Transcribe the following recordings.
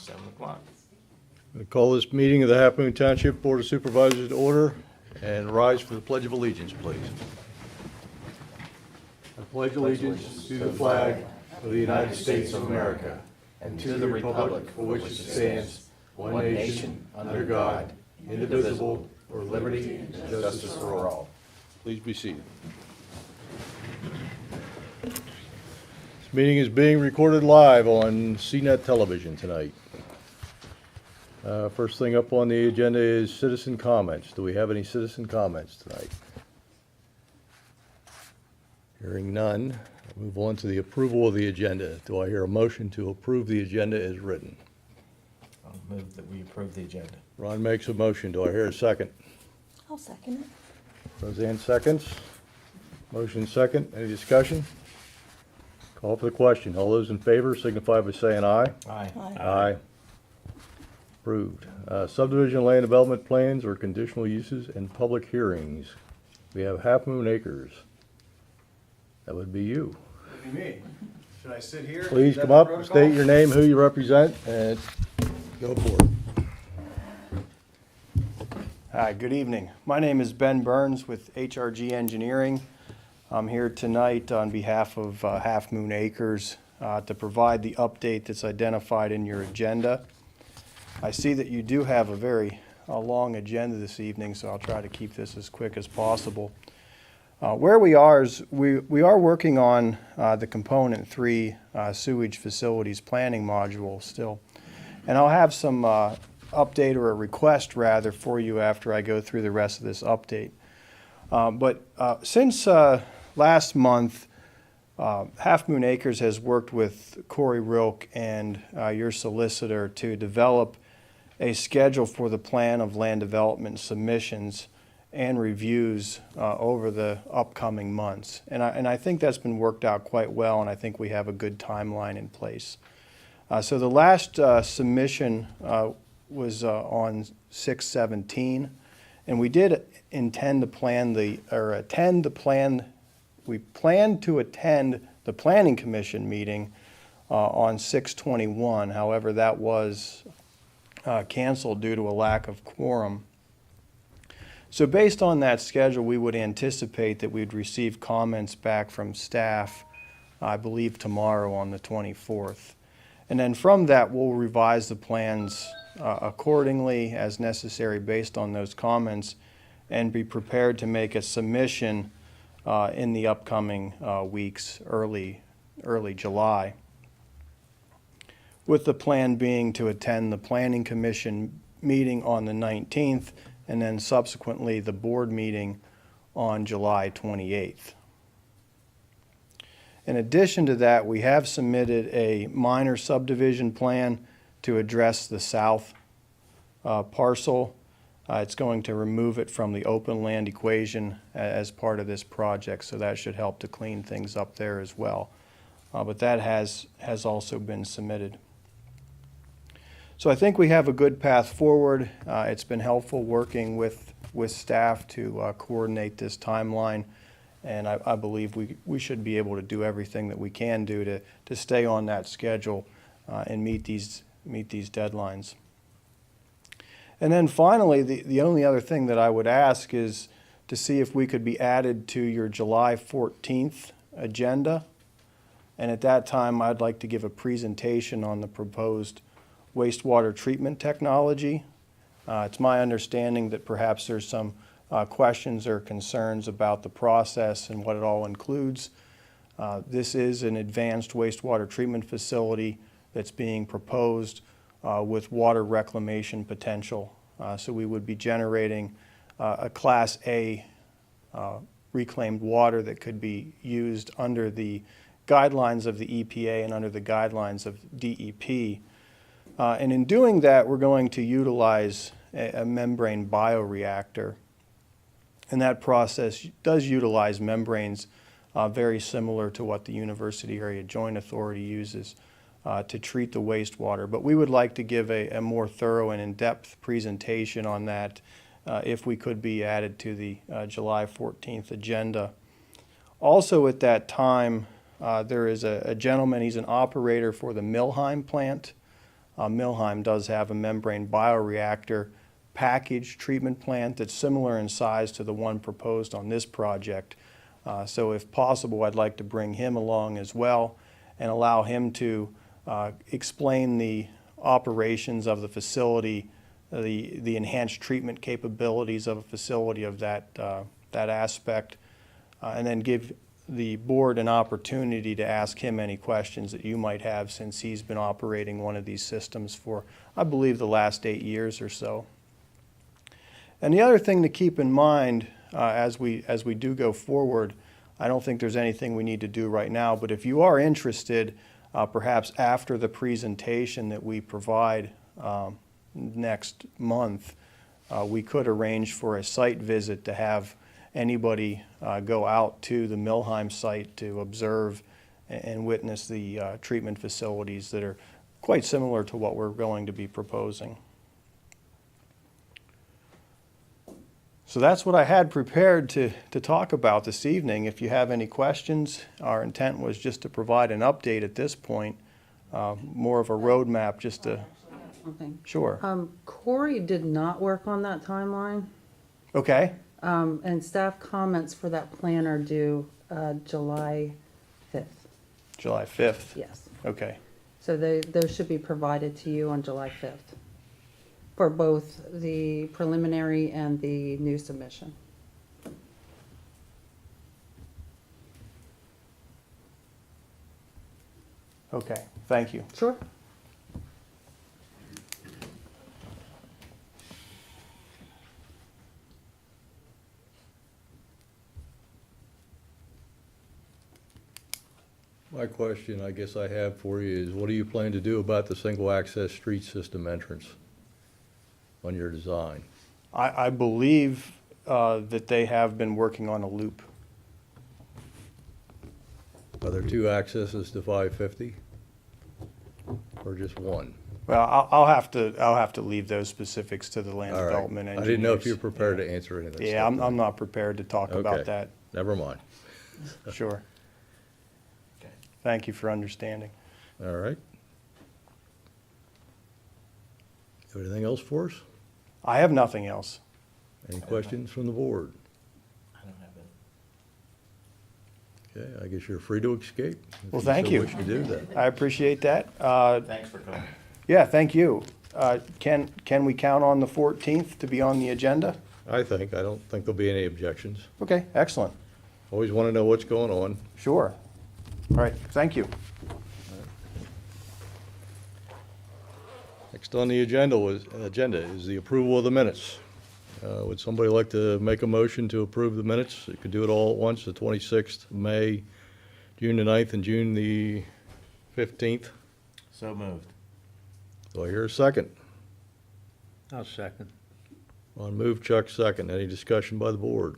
7 o'clock. I call this meeting of the Halfmoon Township Board of Supervisors to order and rise for the Pledge of Allegiance, please. I pledge allegiance to the flag of the United States of America and to the republic for which it stands, one nation, under God, indivisible, for liberty and justice for all. Please be seated. This meeting is being recorded live on CNET television tonight. First thing up on the agenda is citizen comments. Do we have any citizen comments tonight? Hearing none, I'll move on to the approval of the agenda. Do I hear a motion to approve the agenda as written? I'll move that we approve the agenda. Ron makes a motion. Do I hear a second? I'll second it. Roseanne seconds. Motion second. Any discussion? Call for the question. All those in favor signify by saying aye. Aye. Aye. Approved. Subdivision land development plans or conditional uses and public hearings. We have Halfmoon Acres. That would be you. That'd be me. Should I sit here? Please Is that come the up, protocol? state your name, who you represent, and go for it. Hi, good evening. My name is Ben Burns with HRG Engineering. I'm here tonight on behalf of Halfmoon Acres to provide the update that's identified in your agenda. I see that you do have a very long agenda this evening, so I'll try to keep this as quick as possible. Where we are is we are working on the Component 3 sewage facilities planning module still. And I'll have some update, or a request rather, for you after I go through the rest of this update. But since last month, Halfmoon Acres has worked with Corey Rilk and your solicitor to develop a schedule for the plan of land development submissions and reviews over the upcoming months. And I think that's been worked out quite well, and I think we have a good timeline in place. So the last submission was on 6/17, and we did intend to we planned to attend the Planning Commission meeting on 6/21. However, that was canceled due to a lack of quorum. So based on that schedule, we would anticipate that we'd receive comments back from staff, I believe tomorrow on the 24th. And then from that, we'll revise the plans accordingly as necessary based on those comments, and be prepared to make a submission in the upcoming weeks, early July, with the plan being to attend the Planning Commission meeting on the 19th, and then subsequently the board meeting on July 28th. In addition to that, we have submitted a minor subdivision plan to address the south parcel. It's going to remove it from the open land equation as part of this project, so that should help to clean things up there as well. But that has also been submitted. So I think we have a good path forward. It's been helpful working with staff to coordinate this timeline, and I believe we should be able to do everything that we can do to stay on that schedule and meet these deadlines. And then finally, the only other thing that I would ask is to see if we could be added to your July 14th agenda. And at that time, I'd like to give a presentation on the proposed wastewater treatment technology. It's my understanding that perhaps there's some questions or concerns about the process and what it all includes. This is an advanced wastewater treatment facility that's being proposed with water reclamation potential. So we would be generating a Class A reclaimed water that could be used under the guidelines of the EPA and under the guidelines of DEP. And in doing that, we're going to utilize a membrane bioreactor. And that process does utilize membranes very similar to what the University Area Joint Authority uses to treat the wastewater. But we would like to give a more thorough and in-depth presentation on that if we could be added to the July 14th agenda. Also at that time, there is a gentleman, he's an operator for the Milheim plant Milheim does have a membrane bioreactor package treatment plant that's similar in size to the one proposed on this project. So if possible, I'd like to bring him along as well and allow him to explain the operations of the facility, the enhanced treatment capabilities of a facility of that aspect, and then give the board an opportunity to ask him any questions that you might have, since he's been operating one of these systems for, I believe, the last 8 years or so. And the other thing to keep in mind as we do go forward, I don't think there's anything we need to do right now, but if you are interested, perhaps after the presentation that we provide next month, we could arrange for a site visit to have anybody go out to the Milheim site to observe and witness the treatment facilities that are quite similar to what we're going to be proposing. So that's what I had prepared to talk about this evening. If you have any questions, our intent was just to provide an update at this point, more of a roadmap just to. Something. Sure. Corey did not work on that timeline, Okay. and staff comments for that plan are due July 5th. July 5th. Yes. Okay. So those should be provided to you on July 5th for both the preliminary and the new submission. Okay. Thank you. Sure. My question, I guess I have for you is, what do you plan to do about the single access street system entrance on your design? I believe that they have been working on a loop. Are there two accesses to 550? Or just one? Well, I'll have to leave those specifics to the land All right. development I engineers. didn't know if you were prepared to answer any of that Yeah, stuff. I'm not prepared to talk about Okay. that. Never mind. Sure. Okay. Thank you for understanding. All right. Anything else for us? I have nothing else. Any questions from the board? I don't have it. Okay, I guess you're free to escape. if Well, thank so you. wish to do that. I appreciate that. Thanks for coming. Yeah, thank you. Can we count on the 14th to be on the agenda? I don't think there'll be any objections. Okay, excellent. Always want to know what's going on. Sure. All right, thank you. Next on the agenda is the approval of the minutes. Would somebody like to make a motion to approve the minutes? You could do it all at once, the 26th, May, June the 9th, and June the 15th. So moved. Do I hear a second? I'll second. On move, Chuck, second. Any discussion by the board?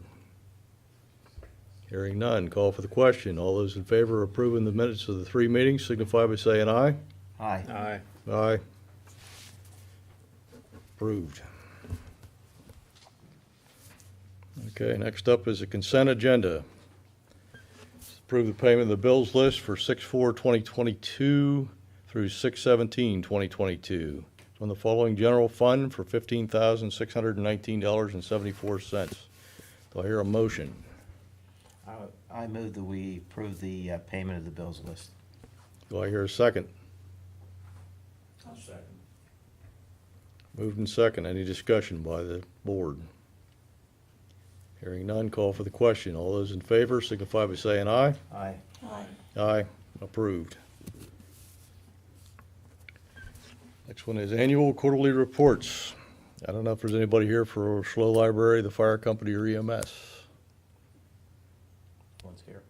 Hearing none, call for the question. All those in favor of approving the minutes of the three meetings signify by saying aye. Aye. Aye. Aye. Approved. Okay, next up is a consent agenda. Approve the payment of the bills list for 6/4/2022 through 6/17/2022 from the following general fund for $15,619.74. Do I hear a motion? I move that we approve the payment of the bills list. Do I hear a second? I'll second. Moved and second. Any discussion by the board? Hearing none, call for the question. All those in favor signify by saying aye. Aye. Aye. Aye. Approved. Next one is annual quarterly reports. I don't know if there's anybody here for SLO Library, the fire company, or EMS. One's here.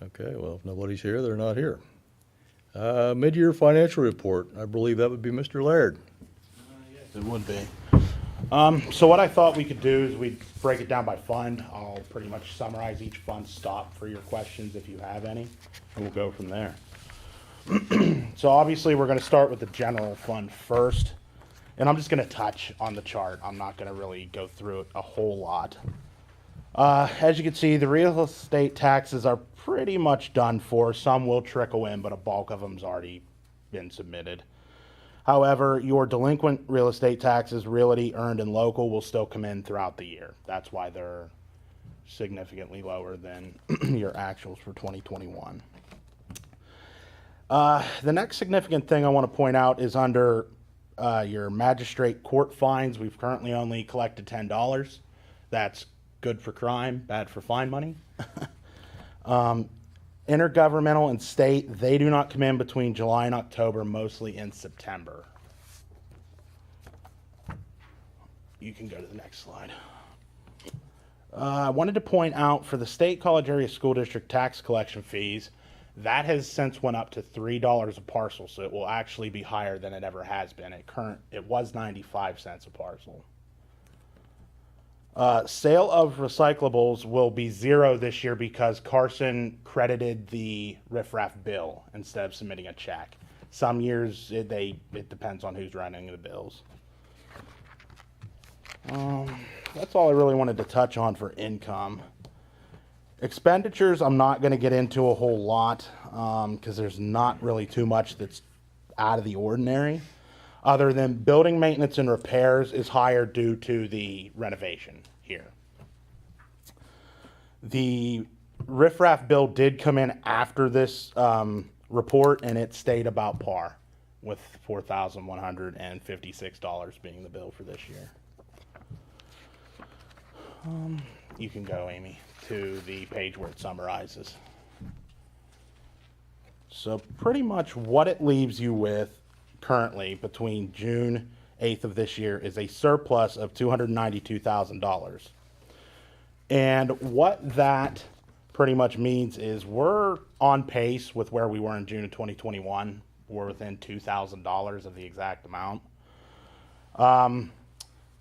Okay, well, if nobody's here, they're not here. Mid-year financial report. I believe that would be Mr. Laird. Yes, it would be. So what I thought we could do is we'd break it down by fund. I'll pretty much summarize each fund, stop for your questions if you have any, and we'll go from there. So obviously, we're gonna start with the general fund first, and I'm just gonna touch on the chart. I'm not gonna really go through it a whole lot. As you can see, the real estate taxes are pretty much done for. Some will trickle in, but a bulk of them's already been submitted. However, your delinquent real estate taxes, realty earned and local, will still come in throughout the year. That's why they're significantly lower than your actuals for 2021. The next significant thing I want to point out is under your magistrate court fines. We've currently only collected $10. That's good for crime, bad for fine money. Intergovernmental and state, they do not come in between July and October, mostly in September. You can go to the next slide. I wanted to point out for the state college area school district tax collection fees, that has since went up to $3 a parcel, so it will actually be higher than it ever has been. It was 95 cents a parcel. Sale of recyclables will be zero this year because Carson credited the riffraff bill instead of submitting a check. Some years it depends on who's running the bills. That's all I really wanted to touch on for income. Expenditures, I'm not going to get into a whole lot because there's not really too much that's out of the ordinary, other than building maintenance and repairs is higher due to the renovation here. The riffraff bill did come in after this report, and it stayed about par, with $4,156 being the bill for this year. You can go, Amy, to the page where it summarizes. So pretty much what it leaves you with currently between June 8th of this year is a surplus of $292,000. And what that pretty much means is we're on pace with where we were in June of 2021. We're within $2,000 of the exact amount.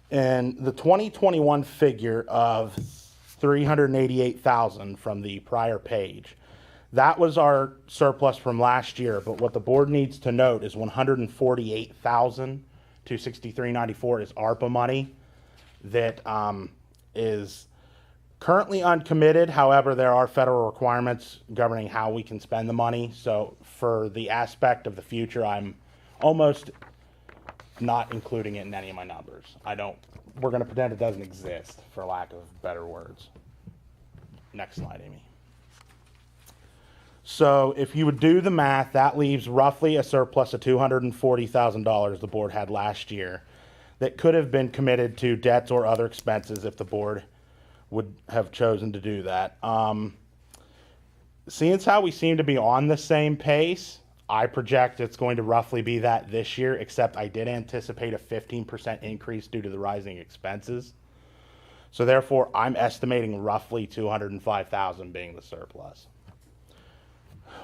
And the 2021 figure of $388,000 from the prior page, that was our surplus from last year. But what the board needs to note is $148,263.94 is ARPA money that is currently uncommitted. However, there are federal requirements governing how we can spend the money. So for the aspect of the future, I'm almost not including it in any of my numbers. We're going to pretend it doesn't exist, for lack of better words. Next slide, Amy. So if you would do the math, that leaves roughly a surplus of $240,000 the board had last year that could have been committed to debts or other expenses if the board would have chosen to do that. Seeing as how we seem to be on the same pace, I project it's going to roughly be that this year, except I did anticipate a 15% increase due to the rising expenses. So therefore, I'm estimating roughly $205,000 being the surplus.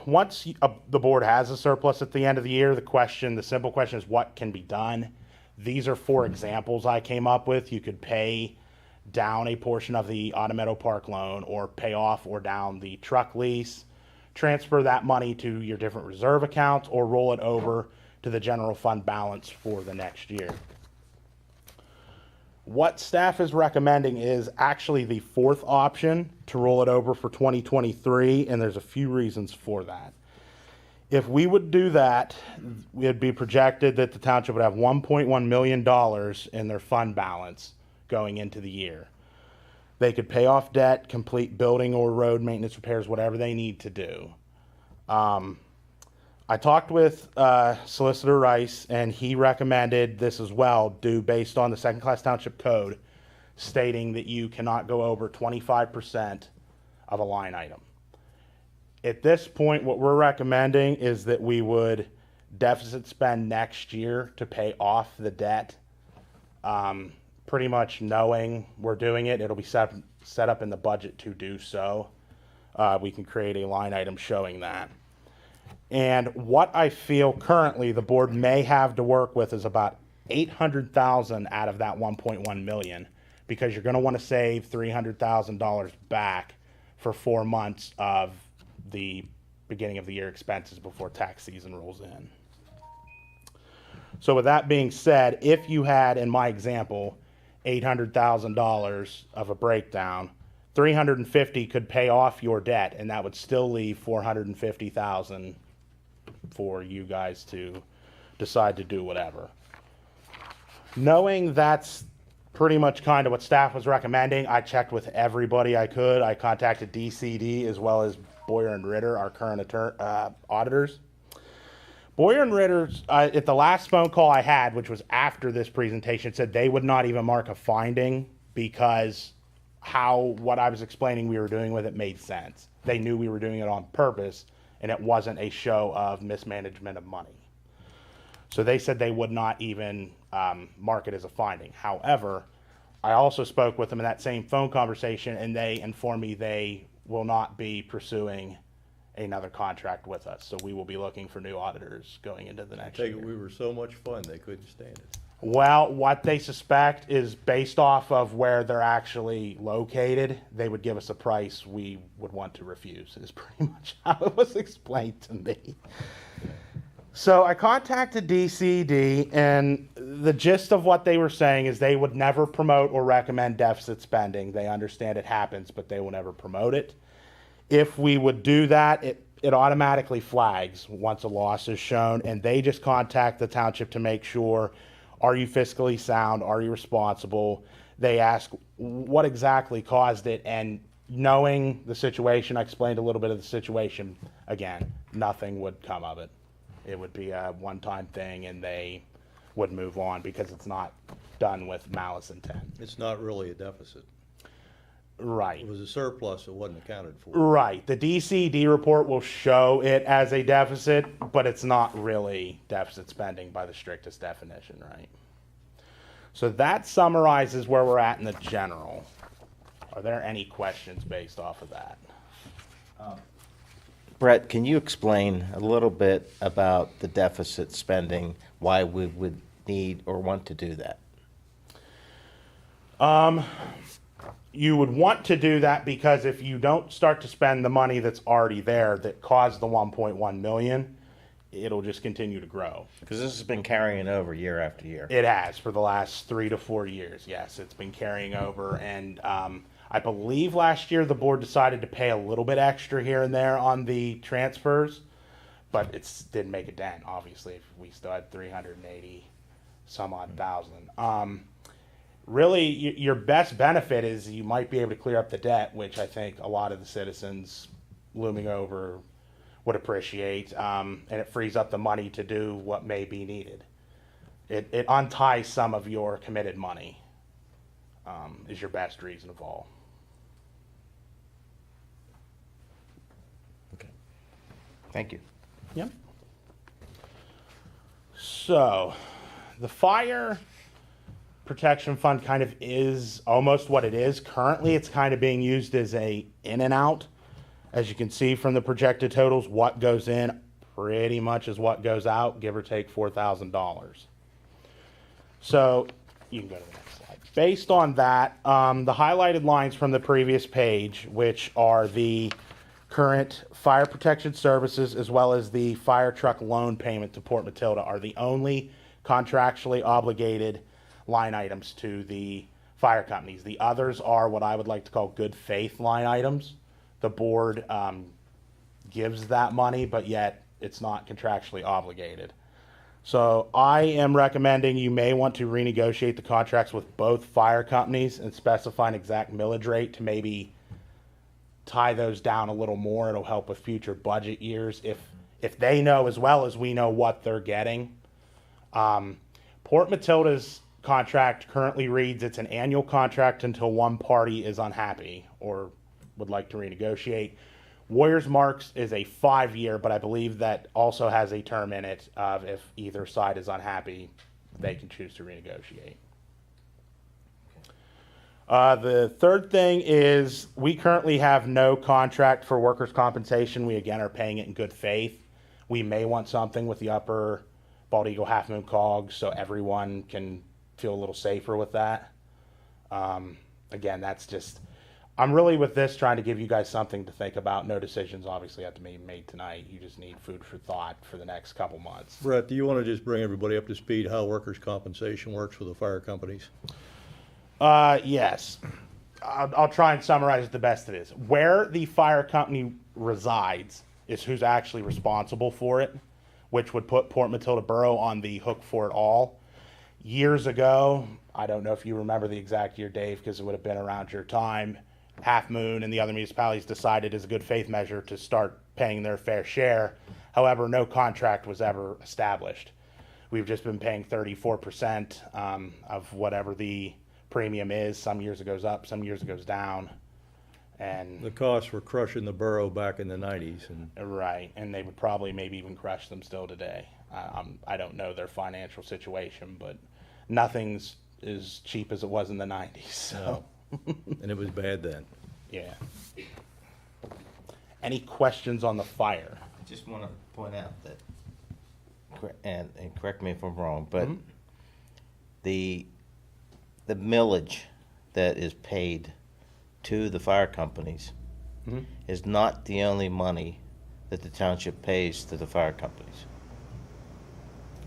Once the board has a surplus at the end of the year, the simple question is what can be done. These are 4 examples I came up with. You could pay down a portion of the Auto Meadow Park loan, or pay off or down the truck lease, transfer that money to your different reserve accounts, or roll it over to the general fund balance for the next year. What staff is recommending is actually the 4th option, to roll it over for 2023, and there's a few reasons for that. If we would do that, it would be projected that the township would have $1.1 million in their fund balance going into the year. They could pay off debt, complete building or road maintenance repairs, whatever they need to do. I talked with Solicitor Rice, and he recommended this as well, based on the second class township code, stating that you cannot go over 25% of a line item. At this point, what we're recommending is that we would deficit spend next year to pay off the debt. Pretty much knowing we're doing it, it'll be set up in the budget to do so. We can create a line item showing that. And what I feel currently the board may have to work with is about $800,000 out of that 1.1 million, because you're going to want to save $300,000 back for 4 months of the beginning of the year expenses before tax season rolls in. So with that being said, if you had, in my example, $800,000 of a breakdown, $350,000 could pay off your debt, and that would still leave $450,000 for you guys to decide to do whatever. Knowing that's pretty much kind of what staff was recommending, I checked with everybody I could. I contacted DCD as well as Boyer and Ritter, our current auditors. Boyer and Ritter, at the last phone call I had, which was after this presentation, said they would not even mark a finding because what I was explaining we were doing with it made sense. They knew we were doing it on purpose, and it wasn't a show of mismanagement of money. So they said they would not even mark it as a finding. However, I also spoke with them in that same phone conversation, and they informed me they will not be pursuing another contract with us. So we will be looking for new auditors going into the next Take year. it we were so much fun, they couldn't stand it. Well, what they suspect is based off of where they're actually located, they would give us a price we would want to refuse, is pretty much how it was explained to me. So I contacted DCD, and the gist of what they were saying is they would never promote or recommend deficit spending. They understand it happens, but they will never promote it. If we would do that, it automatically flags once a loss is shown, and they just contact the township to make sure, are you fiscally sound? Are you responsible? They ask what exactly caused it, and knowing the situation, I explained a little bit of the situation. Again, nothing would come of it. It would be a one-time thing, and they would move on because it's not done with malice intent. It's not really a deficit. Right. It was a surplus that wasn't accounted for. Right. The DCD report will show it as a deficit, but it's not really deficit spending by the strictest definition, right? So that summarizes where we're at in the general. Are there any questions based off of that? Brett, can you explain a little bit about the deficit spending, why we would need or want to do that? You would want to do that because if you don't start to spend the money that's already there that caused the 1.1 million, it'll just continue to grow. Because this has been carrying over year after year. It has for the last 3 to 4 years. Yes, it's been carrying over, and I believe last year the board decided to pay a little bit extra here and there on the transfers, but it didn't make a dent. Obviously, if we still had 380 some odd thousand. Really, your best benefit is you might be able to clear up the debt, which I think a lot of the citizens looming over would appreciate, and it frees up the money to do what may be needed. It unties some of your committed money, is your best reason of all. Okay. Thank you. Yep. So, the fire protection fund kind of is almost what it is. Currently, it's kind of being used as a in and out. As you can see from the projected totals, what goes in pretty much is what goes out, give or take $4,000. So, you can go to the next slide. Based on that, the highlighted lines from the previous page, which are the current fire protection services as well as the fire truck loan payment to Port Matilda, are the only contractually obligated line items to the fire companies. The others are what I would like to call good faith line items. The board gives that money, but yet it's not contractually obligated. So I am recommending you may want to renegotiate the contracts with both fire companies and specify an exact millage rate to maybe tie those down a little more. It'll help with future budget years if they know as well as we know what they're getting. Port Matilda's contract currently reads it's an annual contract until one party is unhappy or would like to renegotiate. Warriors Marks is a 5-year, but I believe that also has a term in it of if either side is unhappy, they can choose to renegotiate. The third thing is we currently have no contract for workers' compensation. We again are paying it in good faith. We may want something with the upper Bald Eagle Half Moon COGS so everyone can feel a little safer with that. Again, that's just, I'm really with this trying to give you guys something to think about. No decisions obviously have to be made tonight. You just need food for thought for the next couple months. Brett, do you want to just bring everybody up to speed how workers' compensation works for the fire companies? Yes. I'll try and summarize it the best it is. Where the fire company resides is who's actually responsible for it. which would put Port Matilda Borough on the hook for it all. Years ago, I don't know if you remember the exact year, Dave, because it would have been around your time, Halfmoon and the other municipalities decided as a good faith measure to start paying their fair share. However, no contract was ever established. We've just been paying 34% of whatever the premium is. Some years it goes up, some years it goes down. And The costs were crushing the borough back in the 90s, and right, and they would probably maybe even crush them still today. I don't know their financial situation, but nothing's as cheap as it was in the 90s. So, and it was bad then. yeah. Any questions on the fire? I just want to point out that, and correct me if I'm wrong, but the millage that is paid to the fire companies is not the only money that the township pays to the fire companies.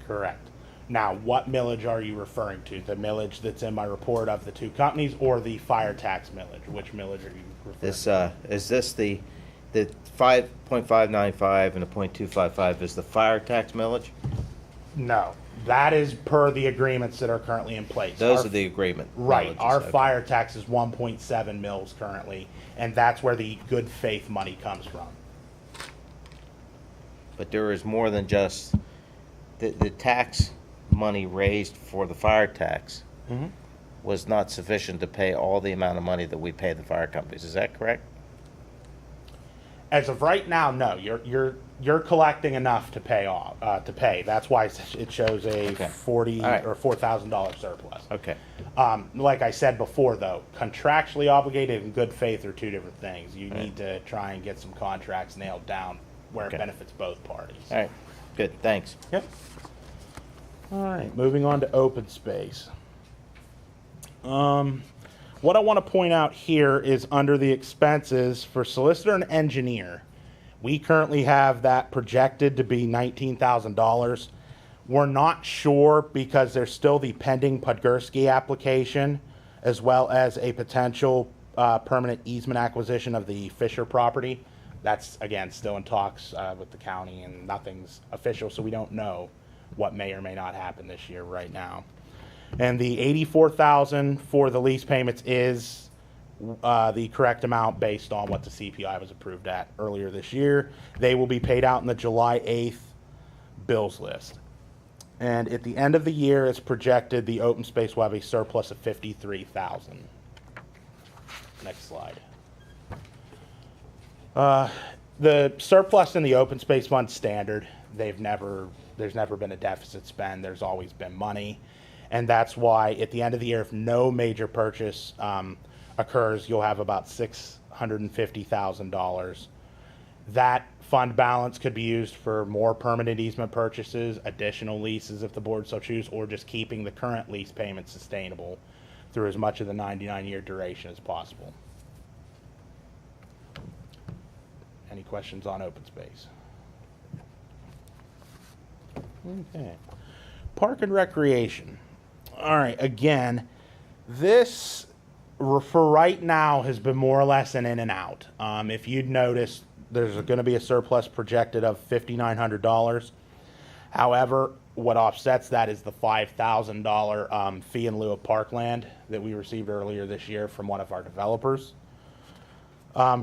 Correct. Now, what millage are you referring to? The millage that's in my report of the two companies, or the fire tax millage? Which millage are you referring This, to? is this the 5.595 and the 0.255 is the fire tax millage? No, that is per the agreements that are currently in place. Those Our- are the agreement. Right, millages, our okay. fire tax is 1.7 mils currently, and that's where the good faith money comes from. But there is more than just, the tax money raised for the fire tax was not sufficient to pay all the amount of money that we pay the fire companies. Is that correct? As of right now, no, you're collecting enough to pay off, to pay. That's why it shows a Okay. 40 All right. or $4,000 surplus. Okay. Like I said before, though, contractually obligated and good faith are two different things. You need to try and get some contracts nailed down where Okay. it benefits both parties. All right, good, thanks. Yep. All right, moving on to open space. What I want to point out here is under the expenses for solicitor and engineer, we currently have that projected to be $19,000. We're not sure because there's still the pending Podgorski application, as well as a potential permanent easement acquisition of the Fisher property. That's, again, still in talks with the county, and nothing's official, so we don't know what may or may not happen this year right now. And the $84,000 for the lease payments is the correct amount based on what the CPI was approved at earlier this year. They will be paid out in the July 8th bills list. And at the end of the year, it's projected the open space will have a surplus of $53,000. Next slide. The surplus in the open space fund standard. There's never been a deficit spend. There's always been money. And that's why at the end of the year, if no major purchase occurs, you'll have about $650,000. That fund balance could be used for more permanent easement purchases, additional leases if the board so choose, or just keeping the current lease payment sustainable through as much of the 99-year duration as possible. Any questions on open space? Okay. Park and recreation. All right, again, this for right now has been more or less an in and out. If you'd noticed, there's going to be a surplus projected of $5,900. However, what offsets that is the $5,000 fee in lieu of parkland that we received earlier this year from one of our developers.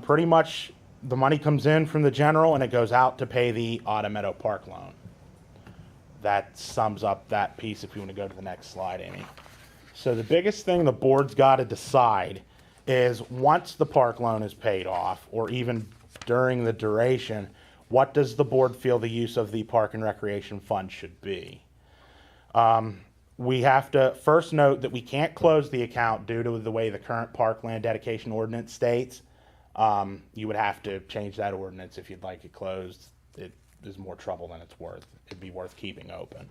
Pretty much the money comes in from the general and it goes out to pay the Autumn Meadow Park loan. That sums up that piece if you want to go to the next slide, Amy. So the biggest thing the board's got to decide is once the park loan is paid off, or even during the duration, what does the board feel the use of the Park and Recreation Fund should be? We have to first note that we can't close the account due to the way the current parkland dedication ordinance states. You would have to change that ordinance if you'd like it closed. It is more trouble than it's worth. It'd be worth keeping open.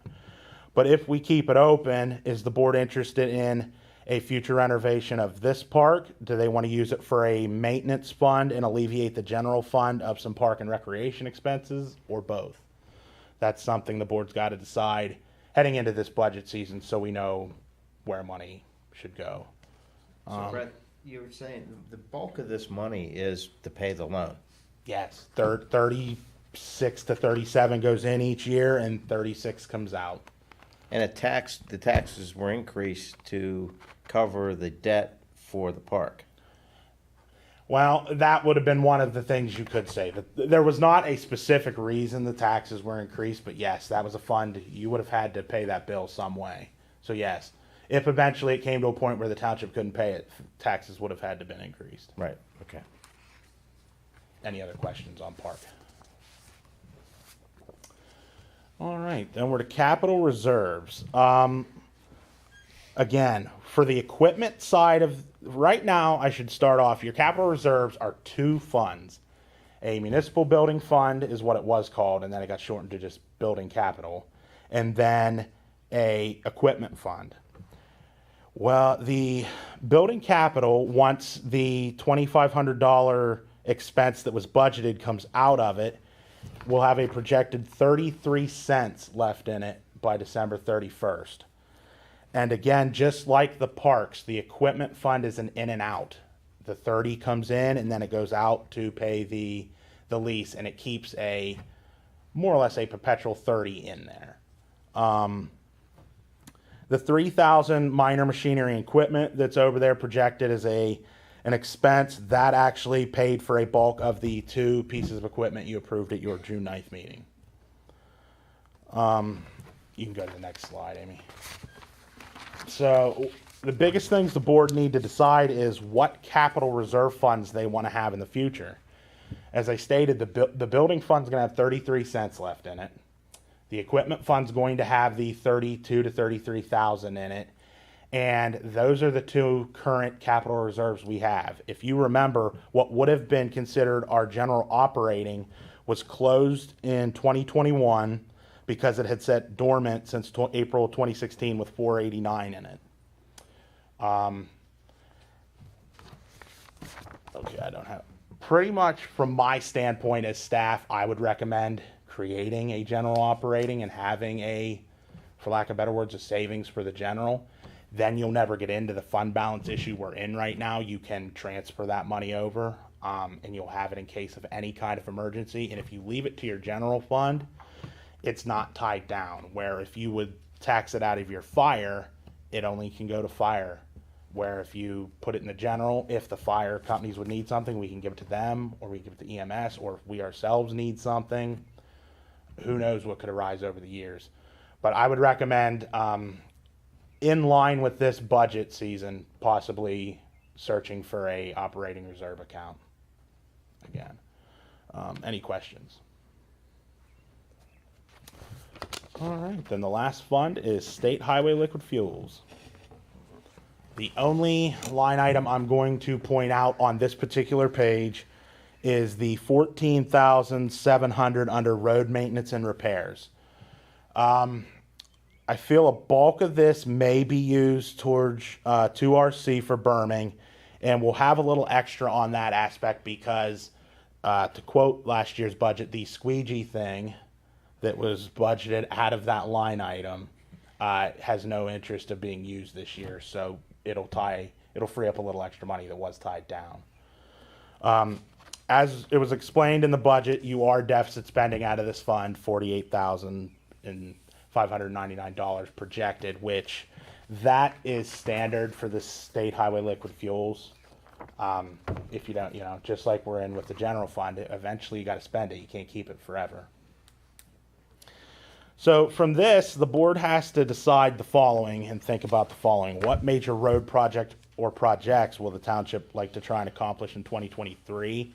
But if we keep it open, is the board interested in a future renovation of this park? Do they want to use it for a maintenance fund and alleviate the general fund of some park and recreation expenses, or both? That's something the board's got to decide heading into this budget season so we know where money should go. So Brett, you were saying the bulk of this money is to pay the loan. Yes, 30 36 to 37 goes in each year, and 36 comes out. And the taxes were increased to cover the debt for the park. Well, that would have been one of the things you could say. That there was not a specific reason the taxes were increased, but yes, that was a fund. You would have had to pay that bill some way. So yes, if eventually it came to a point where the township couldn't pay it, taxes would have had to been increased. Right, okay. Any other questions on park? All right, then we're to capital reserves. Again, for the equipment side of, right now, I should start off, your capital reserves are two funds. A municipal building fund is what it was called, and then it got shortened to just building capital. And then a equipment fund. Well, the building capital, once the $2,500 expense that was budgeted comes out of it, will have a projected 33 cents left in it by December 31st. And again, just like the parks, the equipment fund is an in and out. The 30 comes in and then it goes out to pay the lease, and it keeps a more or less a perpetual 30 in there. The 3,000 minor machinery and equipment that's over there projected as an expense that actually paid for a bulk of the two pieces of equipment you approved at your June 9th meeting. You can go to the next slide, Amy. So the biggest things the board need to decide is what capital reserve funds they want to have in the future. As I stated, the building fund's going to have 33 cents left in it. The equipment fund's going to have the 32 to 33,000 in it. And those are the two current capital reserves we have. If you remember, what would have been considered our general operating was closed in 2021 because it had sat dormant since April 2016 with 489 in it. Okay, I don't have, pretty much from my standpoint as staff, I would recommend creating a general operating and having a, for lack of better words, a savings for the general. Then you'll never get into the fund balance issue we're in right now. You can transfer that money over, and you'll have it in case of any kind of emergency. And if you leave it to your general fund, it's not tied down. Where if you would tax it out of your fire, it only can go to fire. Where if you put it in the general, if the fire companies would need something, we can give it to them, or we give it to EMS, or if we ourselves need something, who knows what could arise over the years. But I would recommend, in line with this budget season, possibly searching for a operating reserve account again. Any questions? All right, then the last fund is State Highway Liquid Fuels. The only line item I'm going to point out on this particular page is the $14,700 under road maintenance and repairs. I feel a bulk of this may be used towards 2RC for berming, and we'll have a little extra on that aspect because, to quote last year's budget, the squeegee thing that was budgeted out of that line item has no interest of being used this year, so it'll free up a little extra money that was tied down. As it was explained in the budget, you are deficit spending out of this fund $48,599 projected, which that is standard for the State Highway Liquid Fuels. If you don't, just like we're in with the general fund, eventually you got to spend it. You can't keep it forever. So from this, the board has to decide the following and think about the following. What major road project or projects will the township like to try and accomplish in 2023?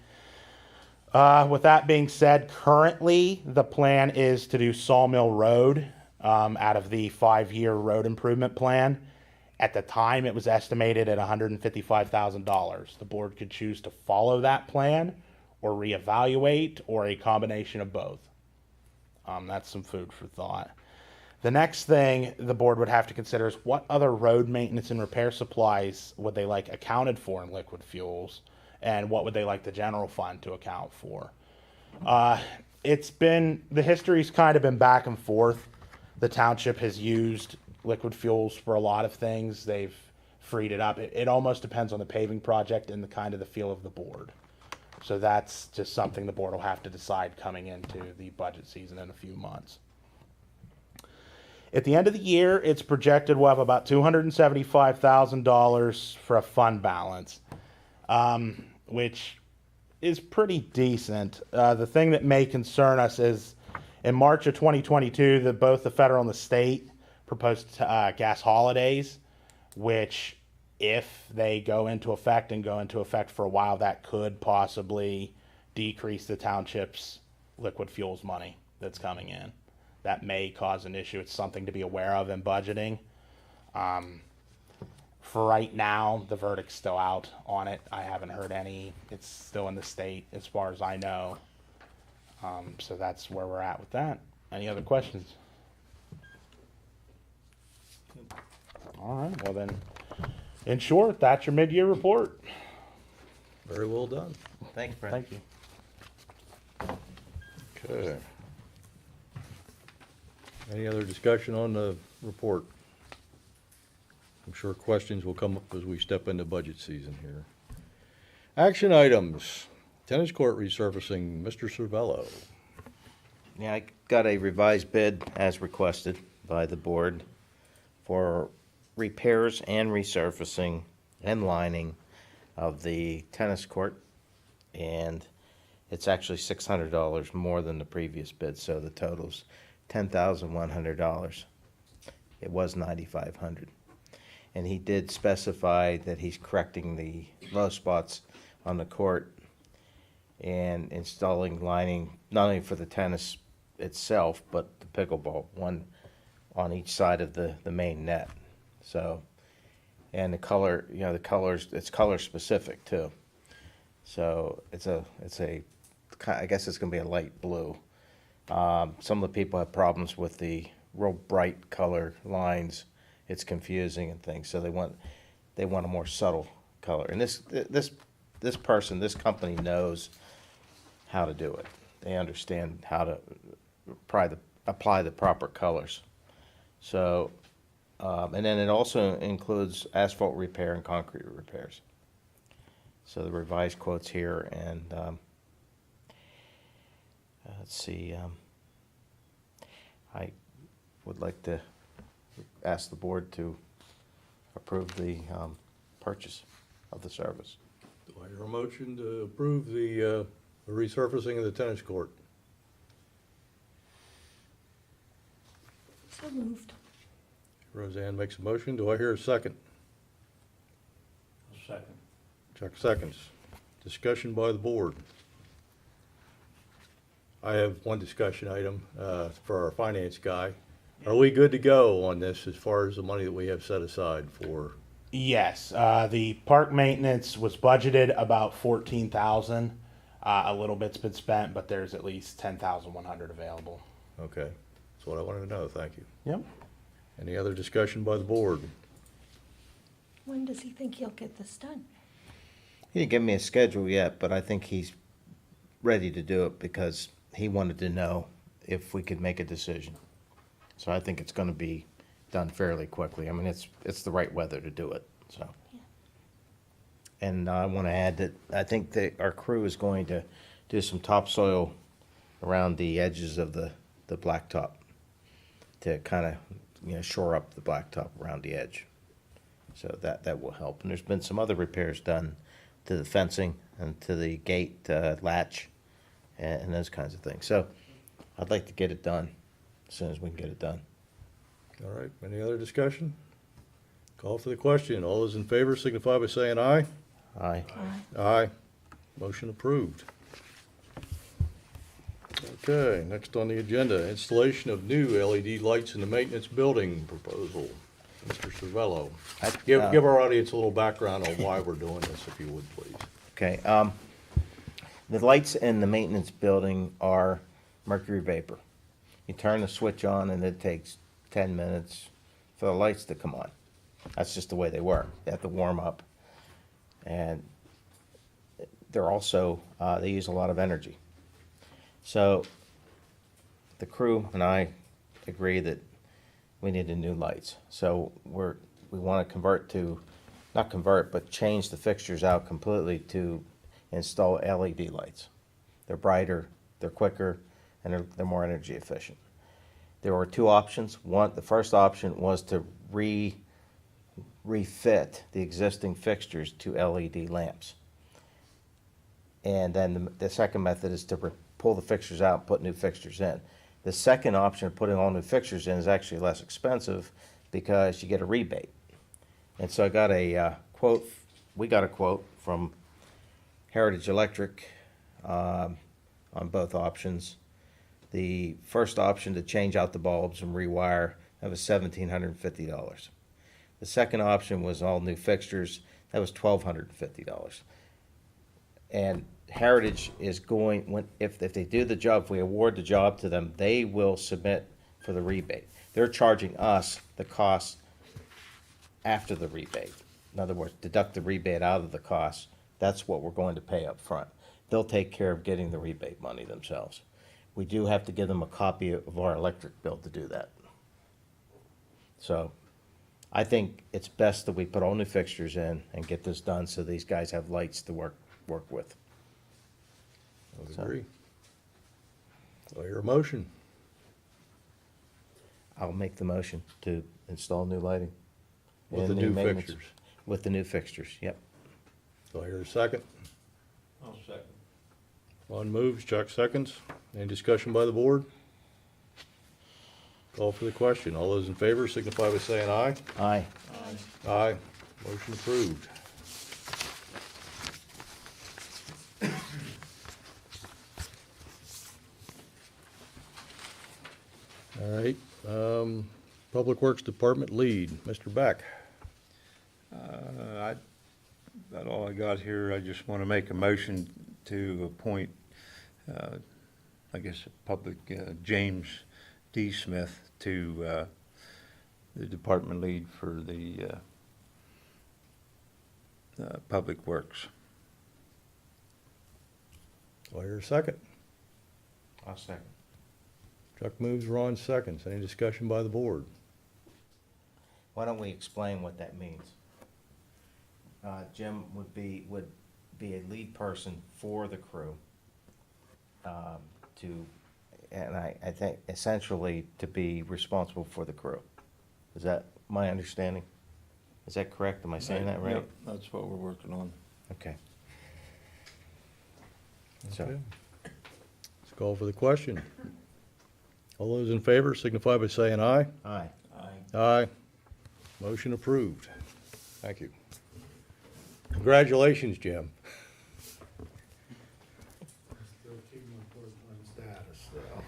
With that being said, currently the plan is to do Sawmill Road out of the 5-year road improvement plan. At the time, it was estimated at $155,000. The board could choose to follow that plan or reevaluate or a combination of both. That's some food for thought. The next thing the board would have to consider is what other road maintenance and repair supplies would they like accounted for in liquid fuels, and what would they like the general fund to account for. The history's kind of been back and forth. The township has used liquid fuels for a lot of things. They've freed it up. It almost depends on the paving project and the kind of the feel of the board. So that's just something the board will have to decide coming into the budget season in a few months. At the end of the year, it's projected we'll have about $275,000 for a fund balance, which is pretty decent. The thing that may concern us is in March of 2022, both the federal and the state proposed gas holidays, which if they go into effect and go into effect for a while, that could possibly decrease the township's liquid fuels money that's coming in. That may cause an issue. It's something to be aware of in budgeting. For right now, the verdict's still out on it. I haven't heard any. It's still in the state as far as I know. So that's where we're at with that. Any other questions? All right, well then, in short, that's your mid-year report. Very well done. Thanks, Brent. Thank you. Okay. Any other discussion on the report? I'm sure questions will come up as we step into budget season here. Action items, tennis court resurfacing, Mr. Cervello. Yeah, I got a revised bid as requested by the board for repairs and resurfacing and lining of the tennis court. And it's actually $600 more than the previous bid, so the total's $10,100. It was $9,500. And he did specify that he's correcting the low spots on the court and installing lining, not only for the tennis itself, but the pickleball, one on each side of the main net. So, and the color, the colors, it's color specific too. So I guess it's gonna be a light blue. Some of the people have problems with the real bright color lines. It's confusing and things, so they want a more subtle color. And this company knows how to do it. They understand how to apply the proper colors. So, and then it also includes asphalt repair and concrete repairs. So the revised quotes here, and let's see. I would like to ask the board to approve the purchase of the service. Do I hear a motion to approve the resurfacing of the tennis court? So moved. Roseanne makes a motion. Do I hear a second? Second. Chuck seconds. Discussion by the board. I have one discussion item for our finance guy. Are we good to go on this as far as the money that we have set aside for? Yes, the park maintenance was budgeted about 14,000. A little bit's been spent, but there's at least 10,100 available. Okay, that's what I wanted to know. Thank you. Yep. Any other discussion by the board? When does he think he'll get this done? He didn't give me a schedule yet, but I think he's ready to do it because he wanted to know if we could make a decision. So I think it's going to be done fairly quickly. I mean, it's the right weather to do it, so. Yeah. And I want to add that I think that our crew is going to do some topsoil around the edges of the blacktop to kind of, shore up the blacktop around the edge. So that will help. And there's been some other repairs done to the fencing and to the gate latch and those kinds of things. So I'd like to get it done as soon as we can get it done. All right, any other discussion? Call for the question. All those in favor signify by saying aye. Aye. Aye. Aye. Motion approved. Okay, next on the agenda, installation of new LED lights in the maintenance building proposal. Mr. Cervello. Give our audience a little background on why we're doing this, if you would, please. Okay, the lights in the maintenance building are mercury vapor. You turn the switch on and it takes 10 minutes for the lights to come on. That's just the way they work. They have to warm up. And they're also, they use a lot of energy. So the crew and I agree that we needed new lights. So we want to not convert, but change the fixtures out completely to install LED lights. They're brighter, they're quicker, and they're more energy efficient. There were two options. One, the first option was to refit the existing fixtures to LED lamps. And then the second method is to pull the fixtures out and put new fixtures in. The second option of putting all new fixtures in is actually less expensive because you get a rebate. And so I got a quote, we got a quote from Heritage Electric on both options. The first option to change out the bulbs and rewire, that was $1,750. The second option was all new fixtures, that was $1,250. And Heritage is going, if they do the job, if we award the job to them, they will submit for the rebate. They're charging us the cost after the rebate. In other words, deduct the rebate out of the cost. That's what we're going to pay up front. They'll take care of getting the rebate money themselves. We do have to give them a copy of our electric bill to do that. So I think it's best that we put all new fixtures in and get this done so these guys have lights to work with. I would agree. Do I hear a motion? I'll make the motion to install new lighting. With the and new maintenance. fixtures. With the new fixtures, yep. Do I hear a second? I'll second. Ron moves, Chuck seconds. Any discussion by the board? Call for the question. All those in favor signify by saying aye. Aye. Aye. Motion approved. All right, Public Works Department lead, Mr. Beck. About all I got here. I just want to make a motion to appoint, I guess, James D. Smith to the department lead for the Public Works. Do I hear a second? I'll second. Chuck moves, Ron seconds. Any discussion by the board? Why don't we explain what that means? Jim would be a lead person for the crew, and I think essentially to be responsible for the crew. Is that my understanding? Is that correct? Am I saying that right? Yep, that's what we're working on. Okay. So, Okay. Let's call for the question. All those in favor signify by saying aye. aye. Aye. Motion approved. Thank you. Congratulations, Jim. Still keeping my part-time status, though.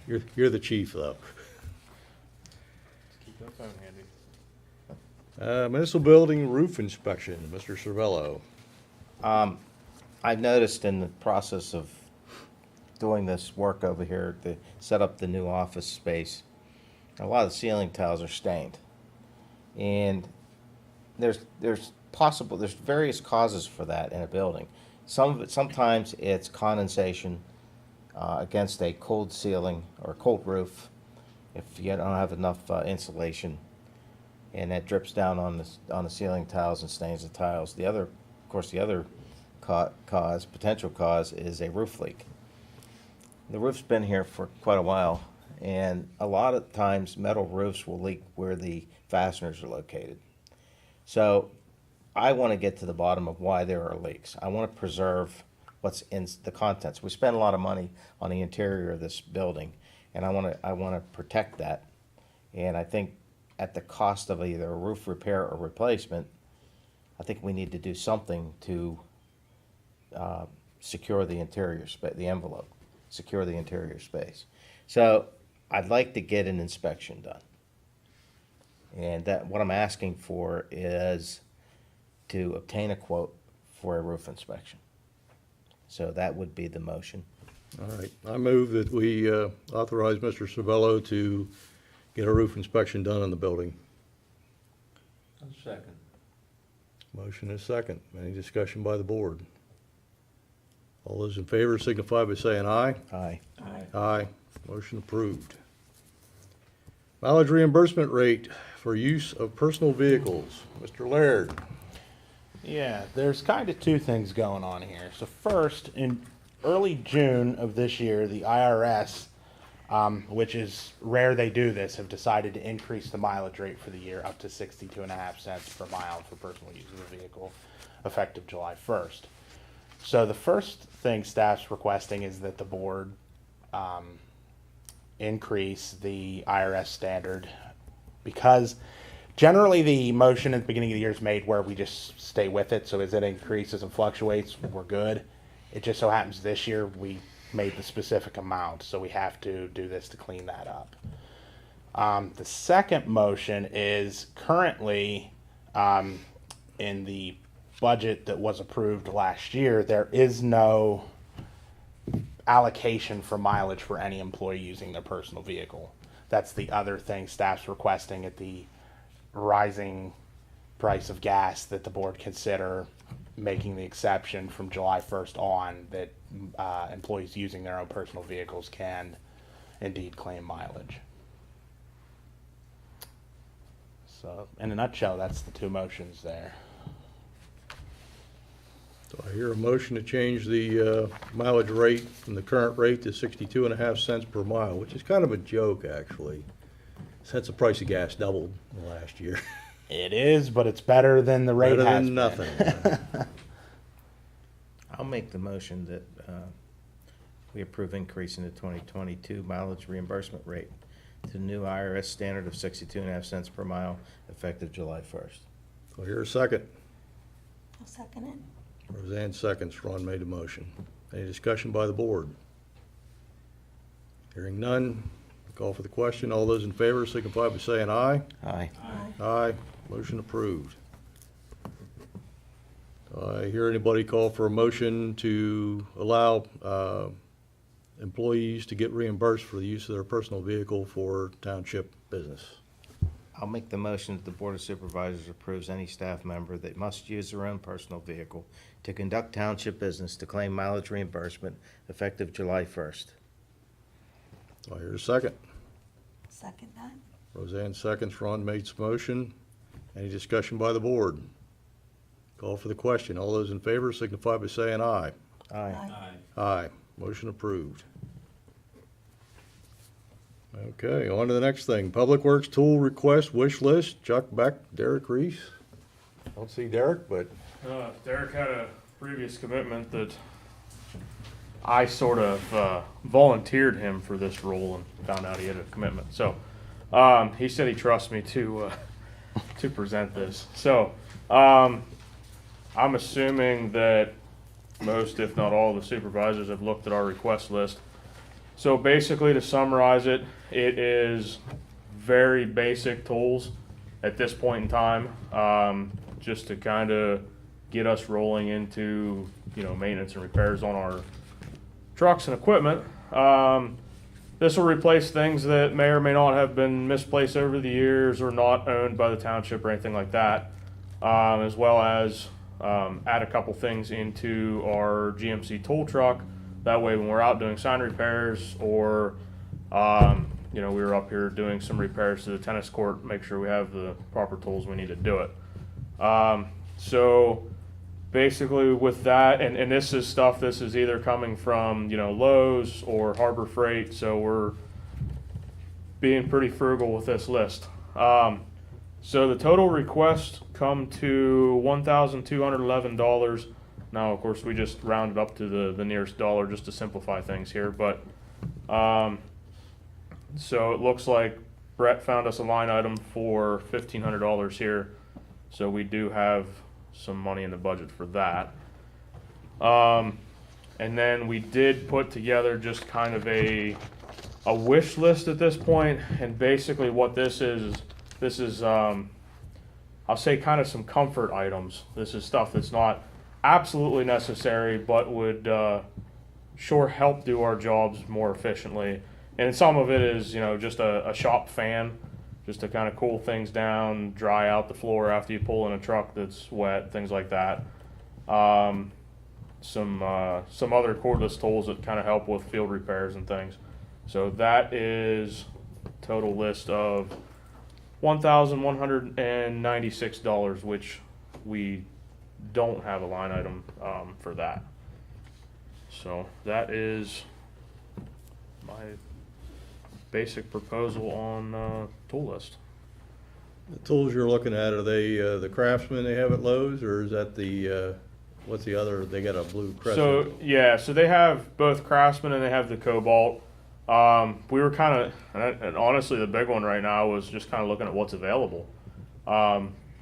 Yeah. You're the chief, though. Keep that phone handy. Municipal building roof inspection, Mr. Cervello. I noticed in the process of doing this work over here to set up the new office space, a lot of the ceiling tiles are stained. And there's various causes for that in a building. Sometimes it's condensation against a cold ceiling or cold roof if you don't have enough insulation, and that drips down on the ceiling tiles and stains the tiles. The other potential cause is a roof leak. The roof's been here for quite a while, and a lot of times metal roofs will leak where the fasteners are located. So I want to get to the bottom of why there are leaks. I want to preserve what's in the contents. We spend a lot of money on the interior of this building, and I want to protect that. And I think at the cost of either a roof repair or replacement, I think we need to do something to secure the interior space, the envelope, secure the interior space. So I'd like to get an inspection done. And what I'm asking for is to obtain a quote for a roof inspection. So that would be the motion. All right. I move that we authorize Mr. Cervello to get a roof inspection done on the building. I'll second. Motion is second. Any discussion by the board? All those in favor signify by saying aye. Aye. Aye. Motion approved. Mileage reimbursement rate for use of personal vehicles. Mr. Laird. Yeah, there's kind of two things going on here. So first, in early June of this year, the IRS, which is rare they do this, have decided to increase the mileage rate for the year up to 62.5 cents per mile for personal use of the vehicle, effective July 1st. So the first thing staff's requesting is that the board increase the IRS standard, because generally the motion at the beginning of the year is made where we just stay with it. So as it increases and fluctuates, we're good. It just so happens this year we made the specific amount, so we have to do this to clean that up. The second motion is currently in the budget that was approved last year, there is no allocation for mileage for any employee using their personal vehicle. That's the other thing staff's requesting at the rising price of gas, that the board consider making the exception from July 1st on, that employees using their own personal vehicles can indeed claim mileage. So in a nutshell, that's the two motions there. Do I hear a motion to change the mileage rate from the current rate to 62.5 cents per mile, which is kind of a joke, actually, since the price of gas doubled in the last year. It is, but it's better than the rate Better has than been. nothing. I'll make the motion that we approve increasing the 2022 mileage reimbursement rate to the new IRS standard of 62.5 cents per mile, effective July 1st. Do I hear a second? I'll second it. Roseanne seconds. Ron made a motion. Any discussion by the board? Hearing none, call for the question. All those in favor signify by saying aye. Aye. Aye. Motion approved. Do I hear anybody call for a motion to allow employees to get reimbursed for the use of their personal vehicle for township business? I'll make the motion that the Board of Supervisors approves any staff member that must use their own personal vehicle to conduct township business to claim mileage reimbursement effective July 1st. Do I hear a second? Second that. Roseanne seconds. Ron made some motion. Any discussion by the board? Call for the question. All those in favor signify by saying aye. Aye. Aye. Motion approved. Okay, on to the next thing. Public Works tool request wish list. Chuck Beck, Derek Reese. Don't see Derek, but Derek had a previous commitment that I sort of volunteered him for this role and found out he had a commitment. So he said he trusts me to present this. So I'm assuming that most, if not all, of the supervisors have looked at our request list. So basically, to summarize it, it is very basic tools at this point in time, just to kind of get us rolling into, maintenance and repairs on our trucks and equipment. This will replace things that may or may not have been misplaced over the years or not owned by the township or anything like that, as well as add a couple things into our GMC tool truck. That way, when we're out doing sign repairs or, we were up here doing some repairs to the tennis court, make sure we have the proper tools we need to do it. So basically with that, and this is stuff, this is either coming from, Lowe's or Harbor Freight, so we're being pretty frugal with this list. So the total requests come to $1,211. Now, of course, we just rounded up to the nearest dollar just to simplify things here, but so it looks like Brett found us a line item for $1,500 here, so we do have some money in the budget for that. And then we did put together just kind of a wish list at this point, and basically what this is I'll say kind of some comfort items. This is stuff that's not absolutely necessary, but would sure help do our jobs more efficiently. And some of it is, just a shop fan, just to kind of cool things down, dry out the floor after you pull in a truck that's wet, things like that. Some other cordless tools that kind of help with field repairs and things. So that is total list of $1,196, which we don't have a line item, for that. So that is my basic proposal on, tool list. The tools you're looking at, are they, the Craftsman they have at Lowe's, or is that the, what's the other, they got a blue Crescent? So yeah, so they have both Craftsman and they have the Cobalt. We were kind of, and honestly, the big one right now was just kind of looking at what's available.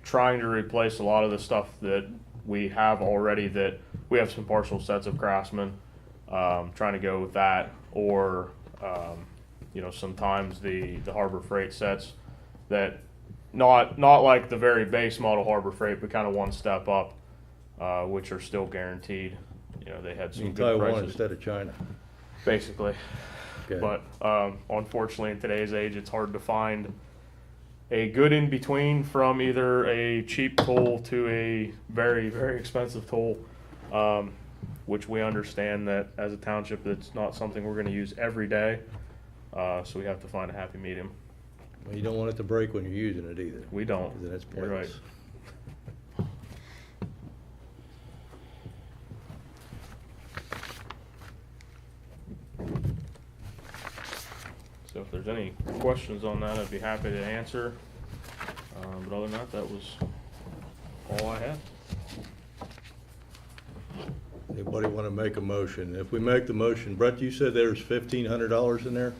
Trying to replace a lot of the stuff that we have already. That we have some partial sets of Craftsman. Trying to go with that, or you know, sometimes the Harbor Freight sets that not like the very base model Harbor Freight, but kind of one step up, which are still guaranteed. You know, they had some good Taiwan prices, instead of China. basically. Okay. But unfortunately, in today's age, it's hard to find a good in between from either a cheap tool to a very, very expensive tool, which we understand that as a township, that's not something we're going to use every day. So we have to find a happy medium. Well, you don't want it to break when you're using it either. We don't. 'Cause then it's You're right. pointless. So if there's any questions on that, I'd be happy to answer. But other than that, that was all I had. Anybody want to make a motion? If we make the motion, Brett, you said there's $1,500 in there?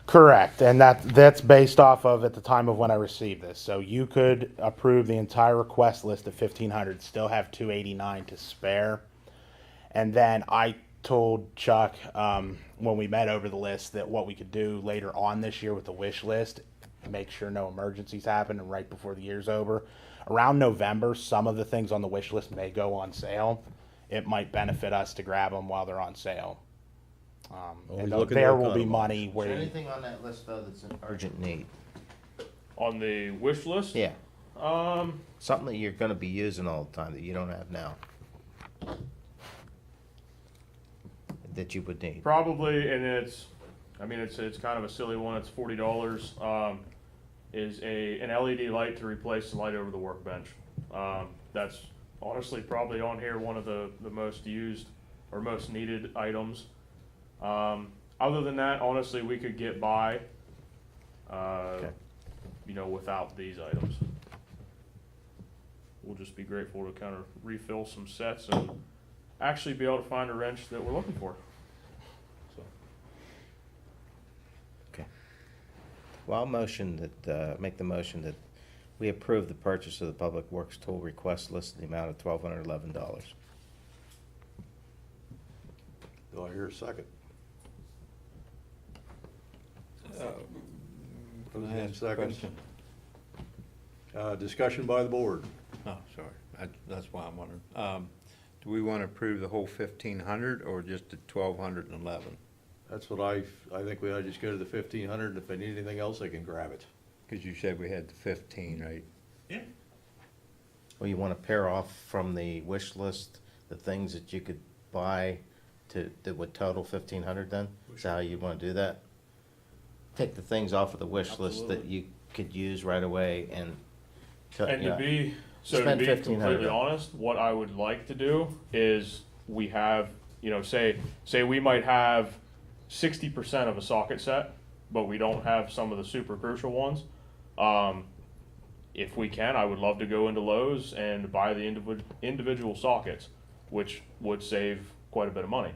Correct, and that's based off of at the time of when I received this. So you could approve the entire request list of 1,500, still have 289 to spare. And then I told Chuck when we met over the list that what we could do later on this year with the wish list, make sure no emergencies happen, and right before the year's over, around November, some of the things on the wish list may go on sale. It might benefit us to grab them while they're on sale. Always And looking to there will be economize. money Is where there you- anything on that list though that's an urgent need? On the wish list? Yeah, Um, something that you're gonna be using all the time that you don't have now. That you would need. probably, and it's kind of a silly one. It's $40. Is an LED light to replace the light over the workbench. That's honestly probably on here one of the most used or most needed items. Other than that, honestly, we could get by, you know, without these items. We'll just be grateful to kind of refill some sets and actually be able to find a wrench that we're looking for. So. Okay. Well, I'll motion that, make the motion that we approve the purchase of the Public Works tool request list in the amount of $1,211. Do I hear a second? Roseanne seconds. Discussion by the board. Oh, sorry, that's why I'm wondering. Do we want to approve the whole 1,500 or just the 1,211? That's what I think we ought to just go to the 1,500, and if they need anything else, they can grab it. Because you said we had the 15, right? Well, you wanna pair off from the wish list, the things that you could buy that would total 1,500 then? Is that how you wanna do that? Take the things off of the wish list that you could use right away and. And to yeah. be, so to Spend be $1,500. completely honest, what I would like to do is we have, you know, say we might have 60% of a socket set, but we don't have some of the super crucial ones. If we can, I would love to go into Lowe's and buy the individual sockets, which would save quite a bit of money.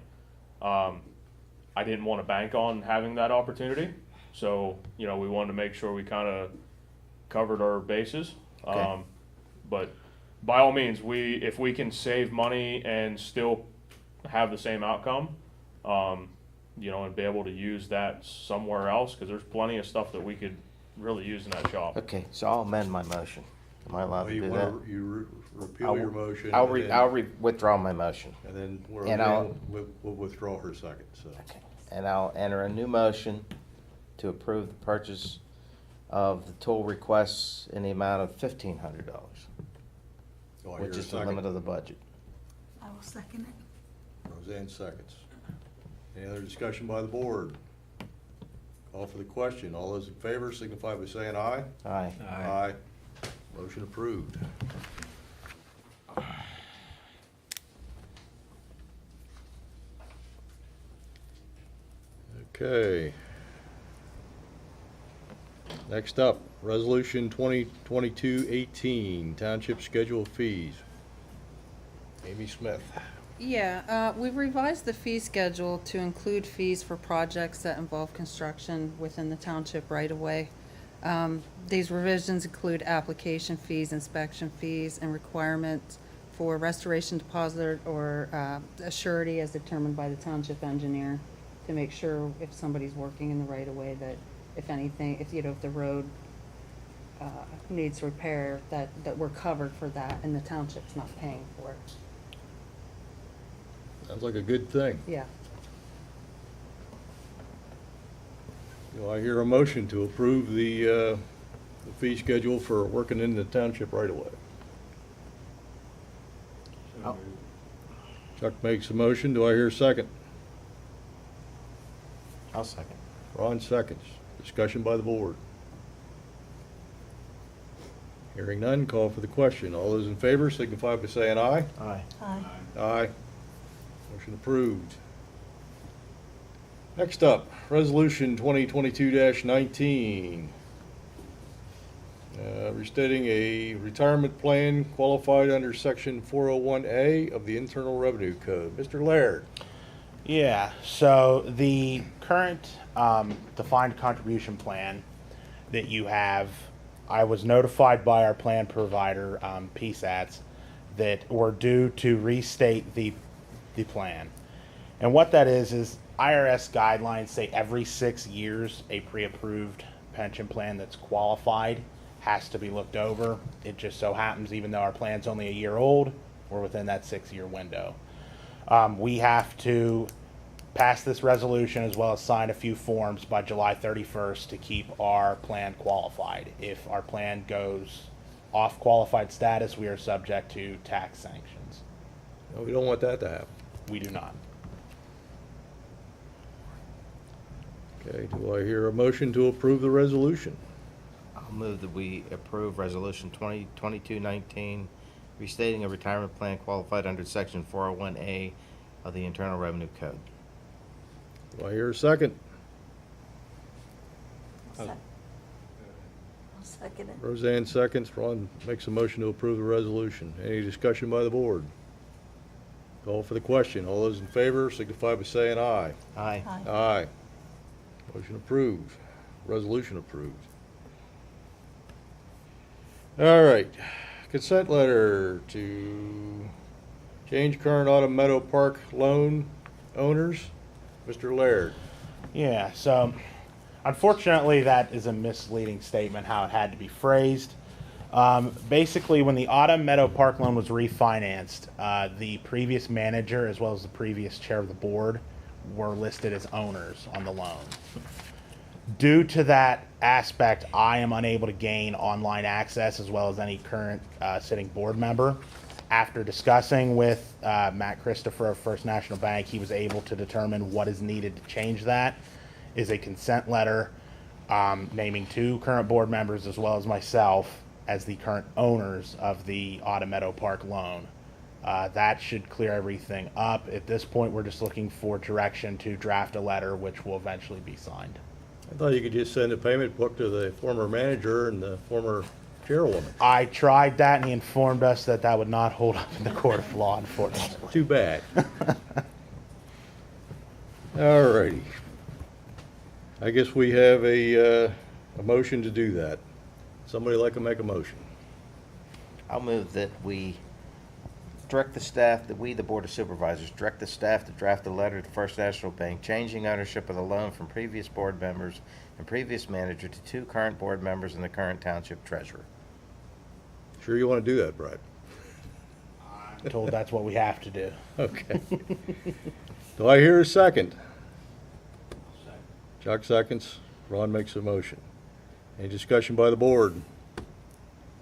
I didn't want to bank on having that opportunity, so, you know, we wanted to make sure we kind of covered our bases. Okay. But by all means, if we can save money and still have the same outcome, you know, and be able to use that somewhere else, because there's plenty of stuff that we could really use in that shop. Okay, so I'll amend my motion. Am I allowed Well, to you do that? want to repeal your motion. I'll and then- I'll withdraw my motion. And then And I'll- Roseanne will withdraw her second, so. Okay. And I'll enter a new motion to approve the purchase of the tool requests in the amount of $1,500, Do I hear which a is the limit second? of the budget. I will second it. Roseanne seconds. Any other discussion by the board? Call for the question. All those in favor signify by saying aye. Aye. Aye. Motion approved. Okay. Next up, Resolution 2022-18, Township Schedule of Fees. Amy Smith. Yeah, we've revised the fee schedule to include fees for projects that involve construction within the township right away. These revisions include application fees, inspection fees, and requirements for restoration deposit or a surety as determined by the township engineer to make sure if somebody's working in the right of way that if anything, if the road needs repair, that we're covered for that and the township's not paying for it. Sounds like a good thing. Yeah. Do I hear a motion to approve the fee schedule for working in the township right away? Chuck makes a motion. Do I hear a second? I'll second. Ron seconds. Discussion by the board. Hearing none, call for the question. All those in favor signify by saying aye. Aye. Aye. Aye. Motion approved. Next up, Resolution 2022-19. Restating a retirement plan qualified under Section 401A of the Internal Revenue Code. Mr. Laird. Yeah, so the current defined contribution plan that you have, I was notified by our plan provider, PSATs, that we're due to restate the plan. And what that is IRS guidelines say every 6 years a pre-approved pension plan that's qualified has to be looked over. It just so happens, even though our plan's only a year old, we're within that 6-year window. We have to pass this resolution as well as sign a few forms by July 31st to keep our plan qualified. If our plan goes off qualified status, we are subject to tax sanctions. No, we don't want that to happen. We do not. Okay, do I hear a motion to approve the resolution? I'll move that we approve Resolution 2022-19, restating a retirement plan qualified under Section 401A of the Internal Revenue Code. Do I hear a second? I'll second it. Roseanne seconds. Ron makes a motion to approve the resolution. Any discussion by the board? Call for the question. All those in favor signify by saying aye. Aye. Aye. Aye. Motion approved. Resolution approved. All right. Consent letter to change current Autumn Meadow Park loan owners. Mr. Laird. Yeah, so unfortunately that is a misleading statement how it had to be phrased. Basically, when the Autumn Meadow Park loan was refinanced, the previous manager as well as the previous chair of the board were listed as owners on the loan. Due to that aspect, I am unable to gain online access as well as any current sitting board member. After discussing with Matt Christopher of First National Bank, he was able to determine what is needed to change that is a consent letter naming 2 current board members as well as myself as the current owners of the Autumn Meadow Park loan. That should clear everything up. At this point, we're just looking for direction to draft a letter which will eventually be signed. I thought you could just send a payment book to the former manager and the former chairwoman. I tried that and he informed us that that would not hold up in the court of law, unfortunately. Too bad. All righty. I guess we have a motion to do that. Somebody like to make a motion? I'll move that we direct the staff, that we, the Board of Supervisors, direct the staff to draft a letter to First National Bank changing ownership of the loan from previous board members and previous manager to 2 current board members and the current township treasurer. Sure you want to do that, Brad? I'm told that's what we have to do. Okay. Do I hear a second? Chuck seconds. Ron makes a motion. Any discussion by the board?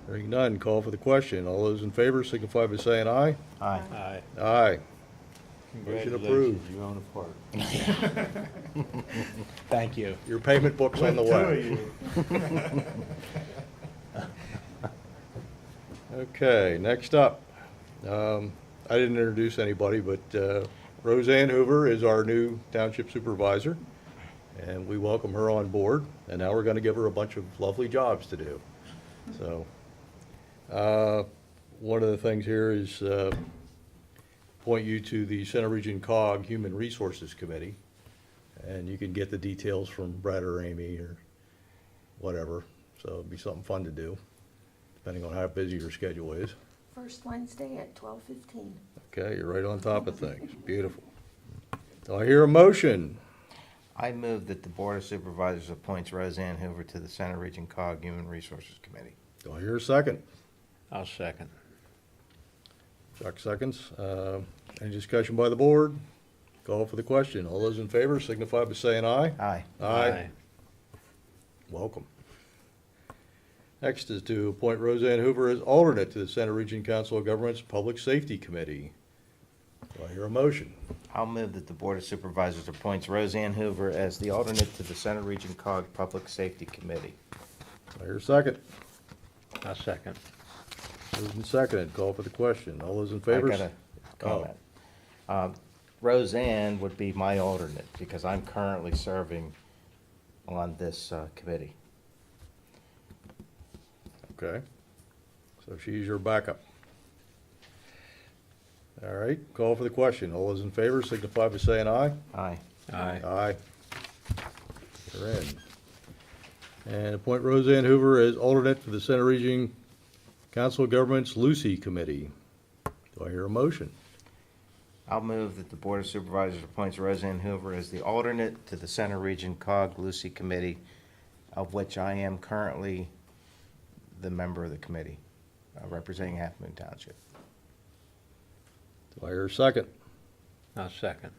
Hearing none, call for the question. All those in favor signify by saying aye. Aye. Aye. Aye. Motion approved. You own a park. Thank you. Your payment book's on the way. Okay, next up. I didn't introduce anybody, but Roseanne Hoover is our new township supervisor. and we welcome her on board, and now we're gonna give her a bunch of lovely jobs to do. So, one of the things here is, point you to the Center Region COG Human Resources Committee, and you can get the details from Brett or Amy or whatever, so it'd be something fun to do, depending on how busy your schedule is. First Wednesday at 12:15. Okay, you're right on top of things, beautiful. Do I hear a motion? I move that the Board of Supervisors appoints Roseanne Hoover to the Center Region COG Human Resources Committee. Do I hear a second? I'll second. Chuck seconds. Any discussion by the board? Call for the question. All those in favor signify by saying aye. Aye. Aye. Welcome. Next is to appoint Roseanne Hoover as alternate to the Center Region Council of Governments Public Safety Committee. Do I hear a motion? I'll move that the Board of Supervisors appoints Roseanne Hoover as the alternate to the Center Region COG Public Safety Committee. Do I hear a second? I'll second. Moved and seconded. Call for the question. All those in I favor? got a comment. Roseanne would be my alternate because I'm currently serving on this committee. Okay. So she's your backup. All right, call for the question. All those in favor signify by saying aye. Aye. Aye. Aye. You're in. And appoint Roseanne Hoover as alternate for the Center Region Council of Governments Lucy Committee. Do I hear a motion? I'll move that the Board of Supervisors appoints Roseanne Hoover as the alternate to the Center Region COG Lucy Committee, of which I am currently the member of the committee, representing Halfmoon Township. Do I hear a second? I'll second.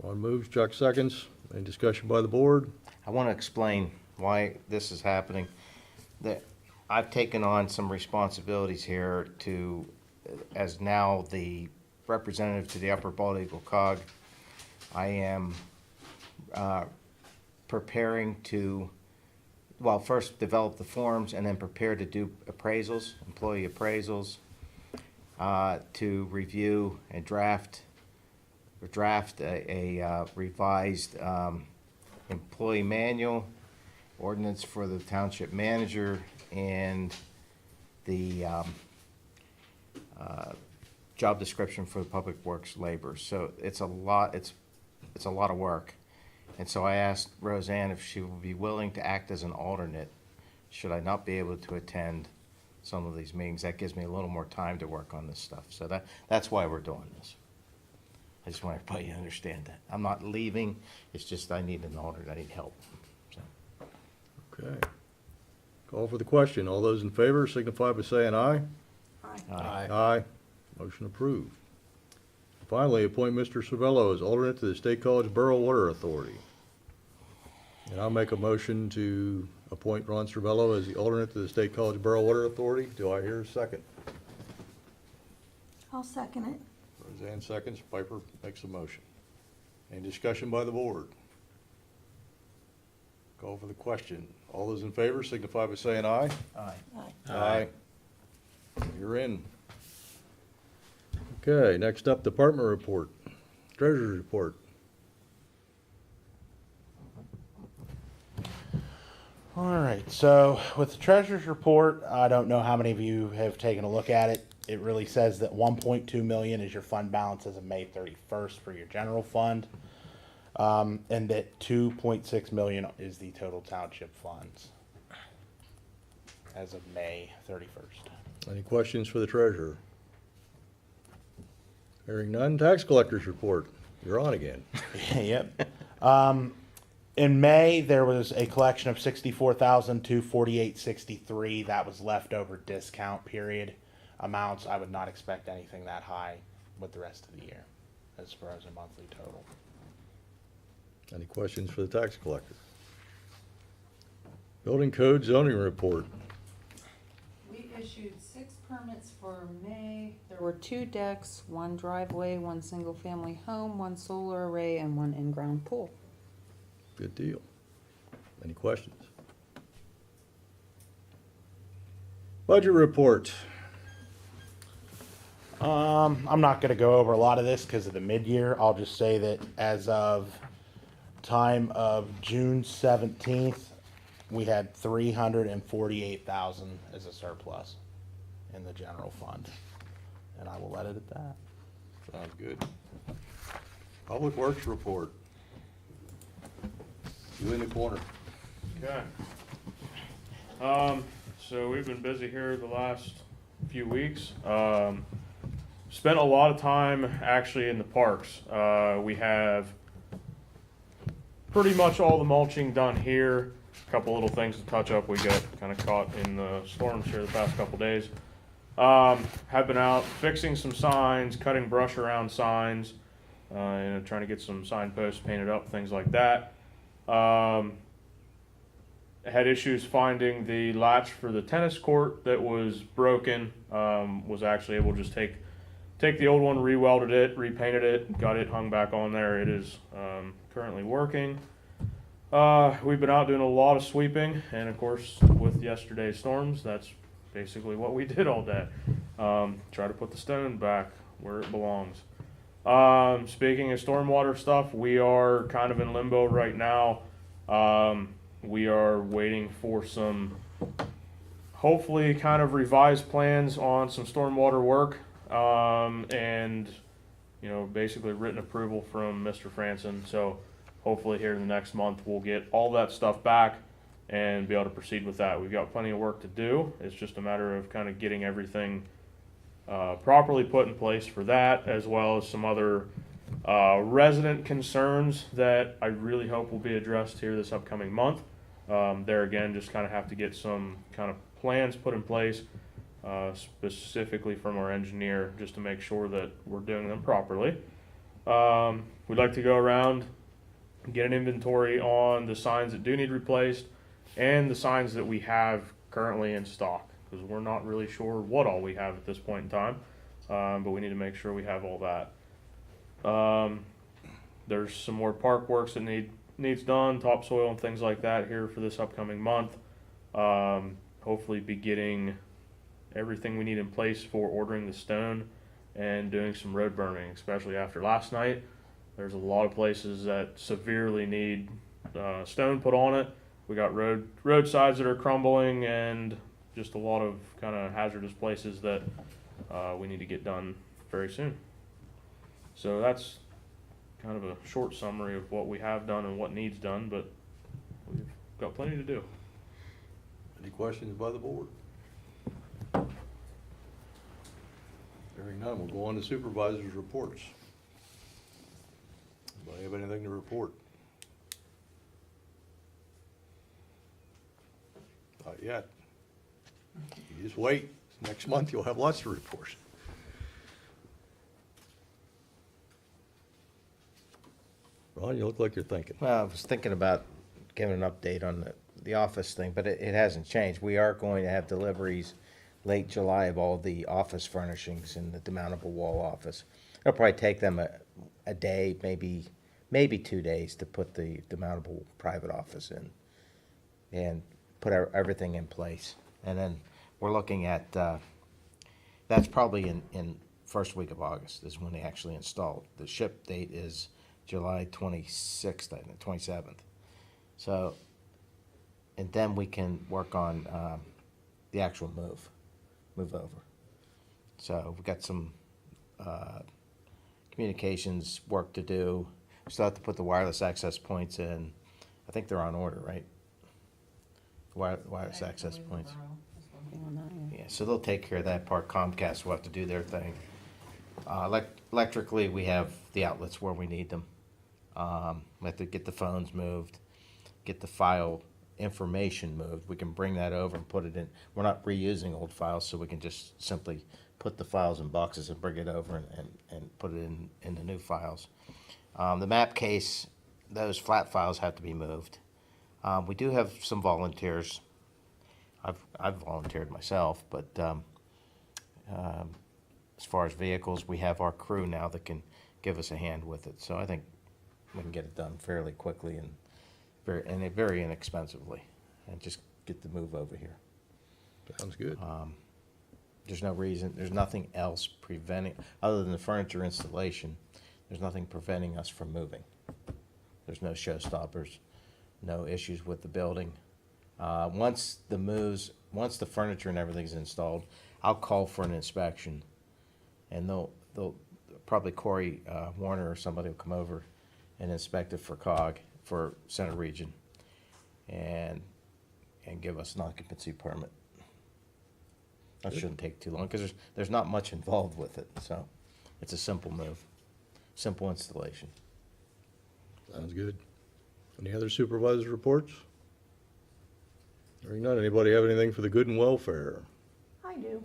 Ron moves, Chuck seconds. Any discussion by the board? I want to explain why this is happening. That I've taken on some responsibilities here to, as now the representative to the Upper Bald Eagle COG. I am preparing to, well, first develop the forms and then prepare to do appraisals, employee appraisals, to review and draft a revised employee manual, ordinance for the township manager, and the job description for the public works laborers. So it's a lot of work. And so I asked Roseanne if she would be willing to act as an alternate, should I not be able to attend some of these meetings. That gives me a little more time to work on this stuff. So that's why we're doing this. I just want everybody to understand that. I'm not leaving, it's just I need an alternate, I need help. So, Okay. Call for the question. All those in favor signify by saying aye. Aye. Aye. Motion approved. Finally, appoint Mr. Cervello as alternate to the State College Borough Water Authority. And I'll make a motion to appoint Ron Cervello as the alternate to the State College Borough Water Authority. Do I hear a second? I'll second it. Roseanne seconds, Piper makes a motion. Any discussion by the board? Call for the question. All those in favor signify by saying aye. aye. Aye. Aye. You're in. Okay, next up, department report, treasurer's report. All right, so with the treasurer's report, I don't know how many of you have taken a look at it. It really says that 1.2 million is your fund balance as of May 31st for your general fund. And that 2.6 million is the total township funds as of May 31st. Any questions for the treasurer? Hearing none, tax collector's report. You're on again. Yep. In May, there was a collection of $64,248.63. That was leftover discount period amounts. I would not expect anything that high with the rest of the year as far as a monthly total. Any questions for the tax collector? Building code zoning report. We issued 6 permits for May. There were 2 decks, 1 driveway, 1 single-family home, 1 solar array, and 1 in-ground pool. Good deal. Any questions? Budget report. I'm not going to go over a lot of this because of the mid-year. I'll just say that as of time of June 17th, we had 348,000 as a surplus in the general fund. And I will let it at that. Sounds good. Public Works report. You in the corner. Okay. So we've been busy here the last few weeks. Spent a lot of time actually in the parks. We have pretty much all the mulching done here. A couple little things to touch up. We got kind of caught in the storms here the past couple days. Have been out fixing some signs, cutting brush around signs, and trying to get some signposts painted up, things like that. Had issues finding the latch for the tennis court that was broken. Was actually able to just take the old one, re-welded it, repainted it, got it hung back on there. It is currently working. We've been out doing a lot of sweeping, and of course with yesterday's storms, that's basically what we did all day. Try to put the stone back where it belongs. Speaking of stormwater stuff, we are kind of in limbo right now. We are waiting for some, hopefully, kind of revised plans on some stormwater work, and, you know, basically written approval from Mr. Franson. So hopefully here in the next month, we'll get all that stuff back and be able to proceed with that. We've got plenty of work to do. It's just a matter of kind of getting everything properly put in place for that, as well as some other resident concerns that I really hope will be addressed here this upcoming month. There again, just kind of have to get some kind of plans put in place, specifically from our engineer, just to make sure that we're doing them properly. We'd like to go around, get an inventory on the signs that do need replaced and the signs that we have currently in stock, because we're not really sure what all we have at this point in time, but we need to make sure we have all that. There's some more park works that needs done, topsoil and things like that here for this upcoming month. Hopefully be getting everything we need in place for ordering the stone and doing some road burning, especially after last night. There's a lot of places that severely need stone put on it. We got roadsides that are crumbling and just a lot of kind of hazardous places that we need to get done very soon. So that's kind of a short summary of what we have done and what needs done, but we've got plenty to do. Any questions by the board? Hearing none, we'll go on to supervisors' reports. Anybody have anything to report? Not yet. You just wait. Next month, you'll have lots of reports. Ron, you look like you're thinking. Well, I was thinking about giving an update on the office thing, but it hasn't changed. We are going to have deliveries late July of all the office furnishings in the demountable wall office. It'll probably take them a day, maybe 2 days to put the demountable private office in and put everything in place. And then we're looking at, that's probably in first week of August is when they actually install. The ship date is July 26th, I think, 27th. So, and then we can work on the actual move over. So we've got some communications work to do. We still have to put the wireless access points in. I think they're on order, right? Wireless access points. Yeah, so they'll take care of that part. Comcast will have to do their thing. Electrically, we have the outlets where we need them. We have to get the phones moved, get the file information moved. We can bring that over and put it in. We're not reusing old files, so we can just simply put the files in boxes and bring it over and put it in the new files. The map case, those flat files have to be moved. We do have some volunteers. I've volunteered myself, but as far as vehicles, we have our crew now that can give us a hand with it. So I think we can get it done fairly quickly and very inexpensively, and just get the move over here. Sounds good. There's no reason, there's nothing else preventing, other than the furniture installation, there's nothing preventing us from moving. There's no showstoppers, no issues with the building. Once the furniture and everything's installed, I'll call for an inspection, and they'll probably Corey Warner or somebody will come over and inspect it for COG, for Center Region, and give us an occupancy permit. That shouldn't take too long, because there's not much involved with it, so it's a simple move, simple installation. Sounds good. Any other supervisor reports? Hearing none, anybody have anything for the good and welfare? I do.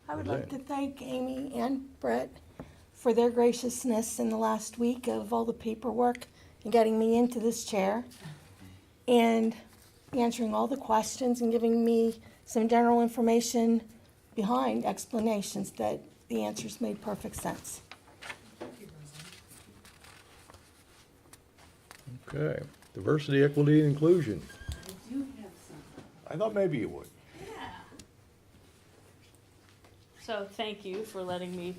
I would What's like that? to thank Amy and Brett for their graciousness in the last week of all the paperwork and getting me into this chair and answering all the questions and giving me some general information behind explanations that the answers made perfect sense. Okay. Diversity, equity, and inclusion. I thought maybe you would. So thank you for letting me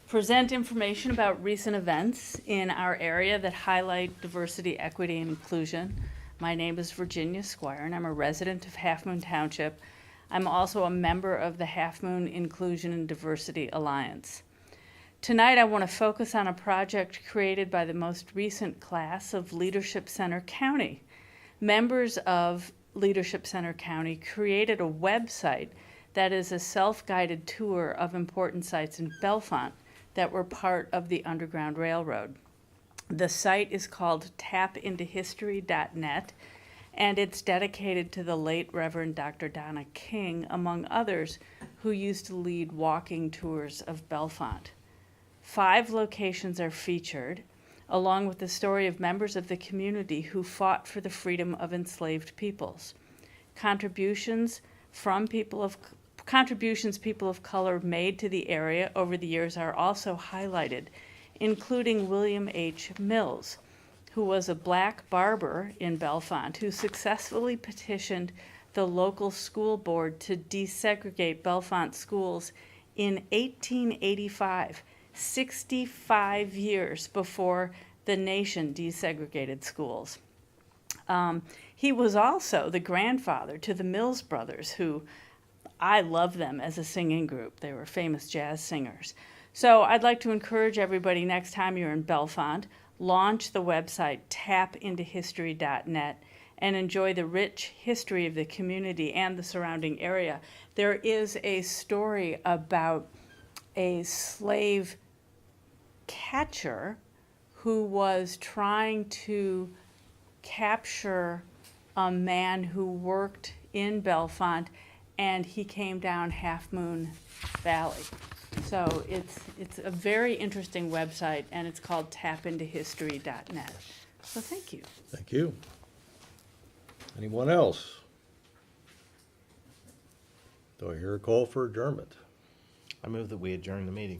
present information about recent events in our area that highlight diversity, equity, and inclusion. My name is Virginia Squire, and I'm a resident of Halfmoon Township. I'm also a member of the Halfmoon Inclusion and Diversity Alliance. Tonight, I want to focus on a project created by the most recent class of Leadership Center County. Members of Leadership Center County created a website that is a self-guided tour of important sites in Bellefonte that were part of the Underground Railroad. The site is called tapintohistory.net, and it's dedicated to the late Reverend Dr. Donna King, among others, who used to lead walking tours of Bellefonte. 5 locations are featured, along with the story of members of the community who fought for the freedom of enslaved peoples. Contributions people of color made to the area over the years are also highlighted, including William H. Mills, who was a black barber in Bellefonte who successfully petitioned the local school board to desegregate Bellefonte schools in 1885, 65 years before the nation desegregated schools. He was also the grandfather to the Mills brothers, who I love them as a singing group. They were famous jazz singers. So I'd like to encourage everybody next time you're in Bellefonte, launch the website tapintohistory.net and enjoy the rich history of the community and the surrounding area. There is a story about a slave catcher who was trying to capture a man who worked in Bellefonte, and he came down Halfmoon Valley. So it's a very interesting website, and it's called tapintohistory.net. So thank you. Thank you. Anyone else? Do I hear a call for adjournment? I move that we adjourn the meeting.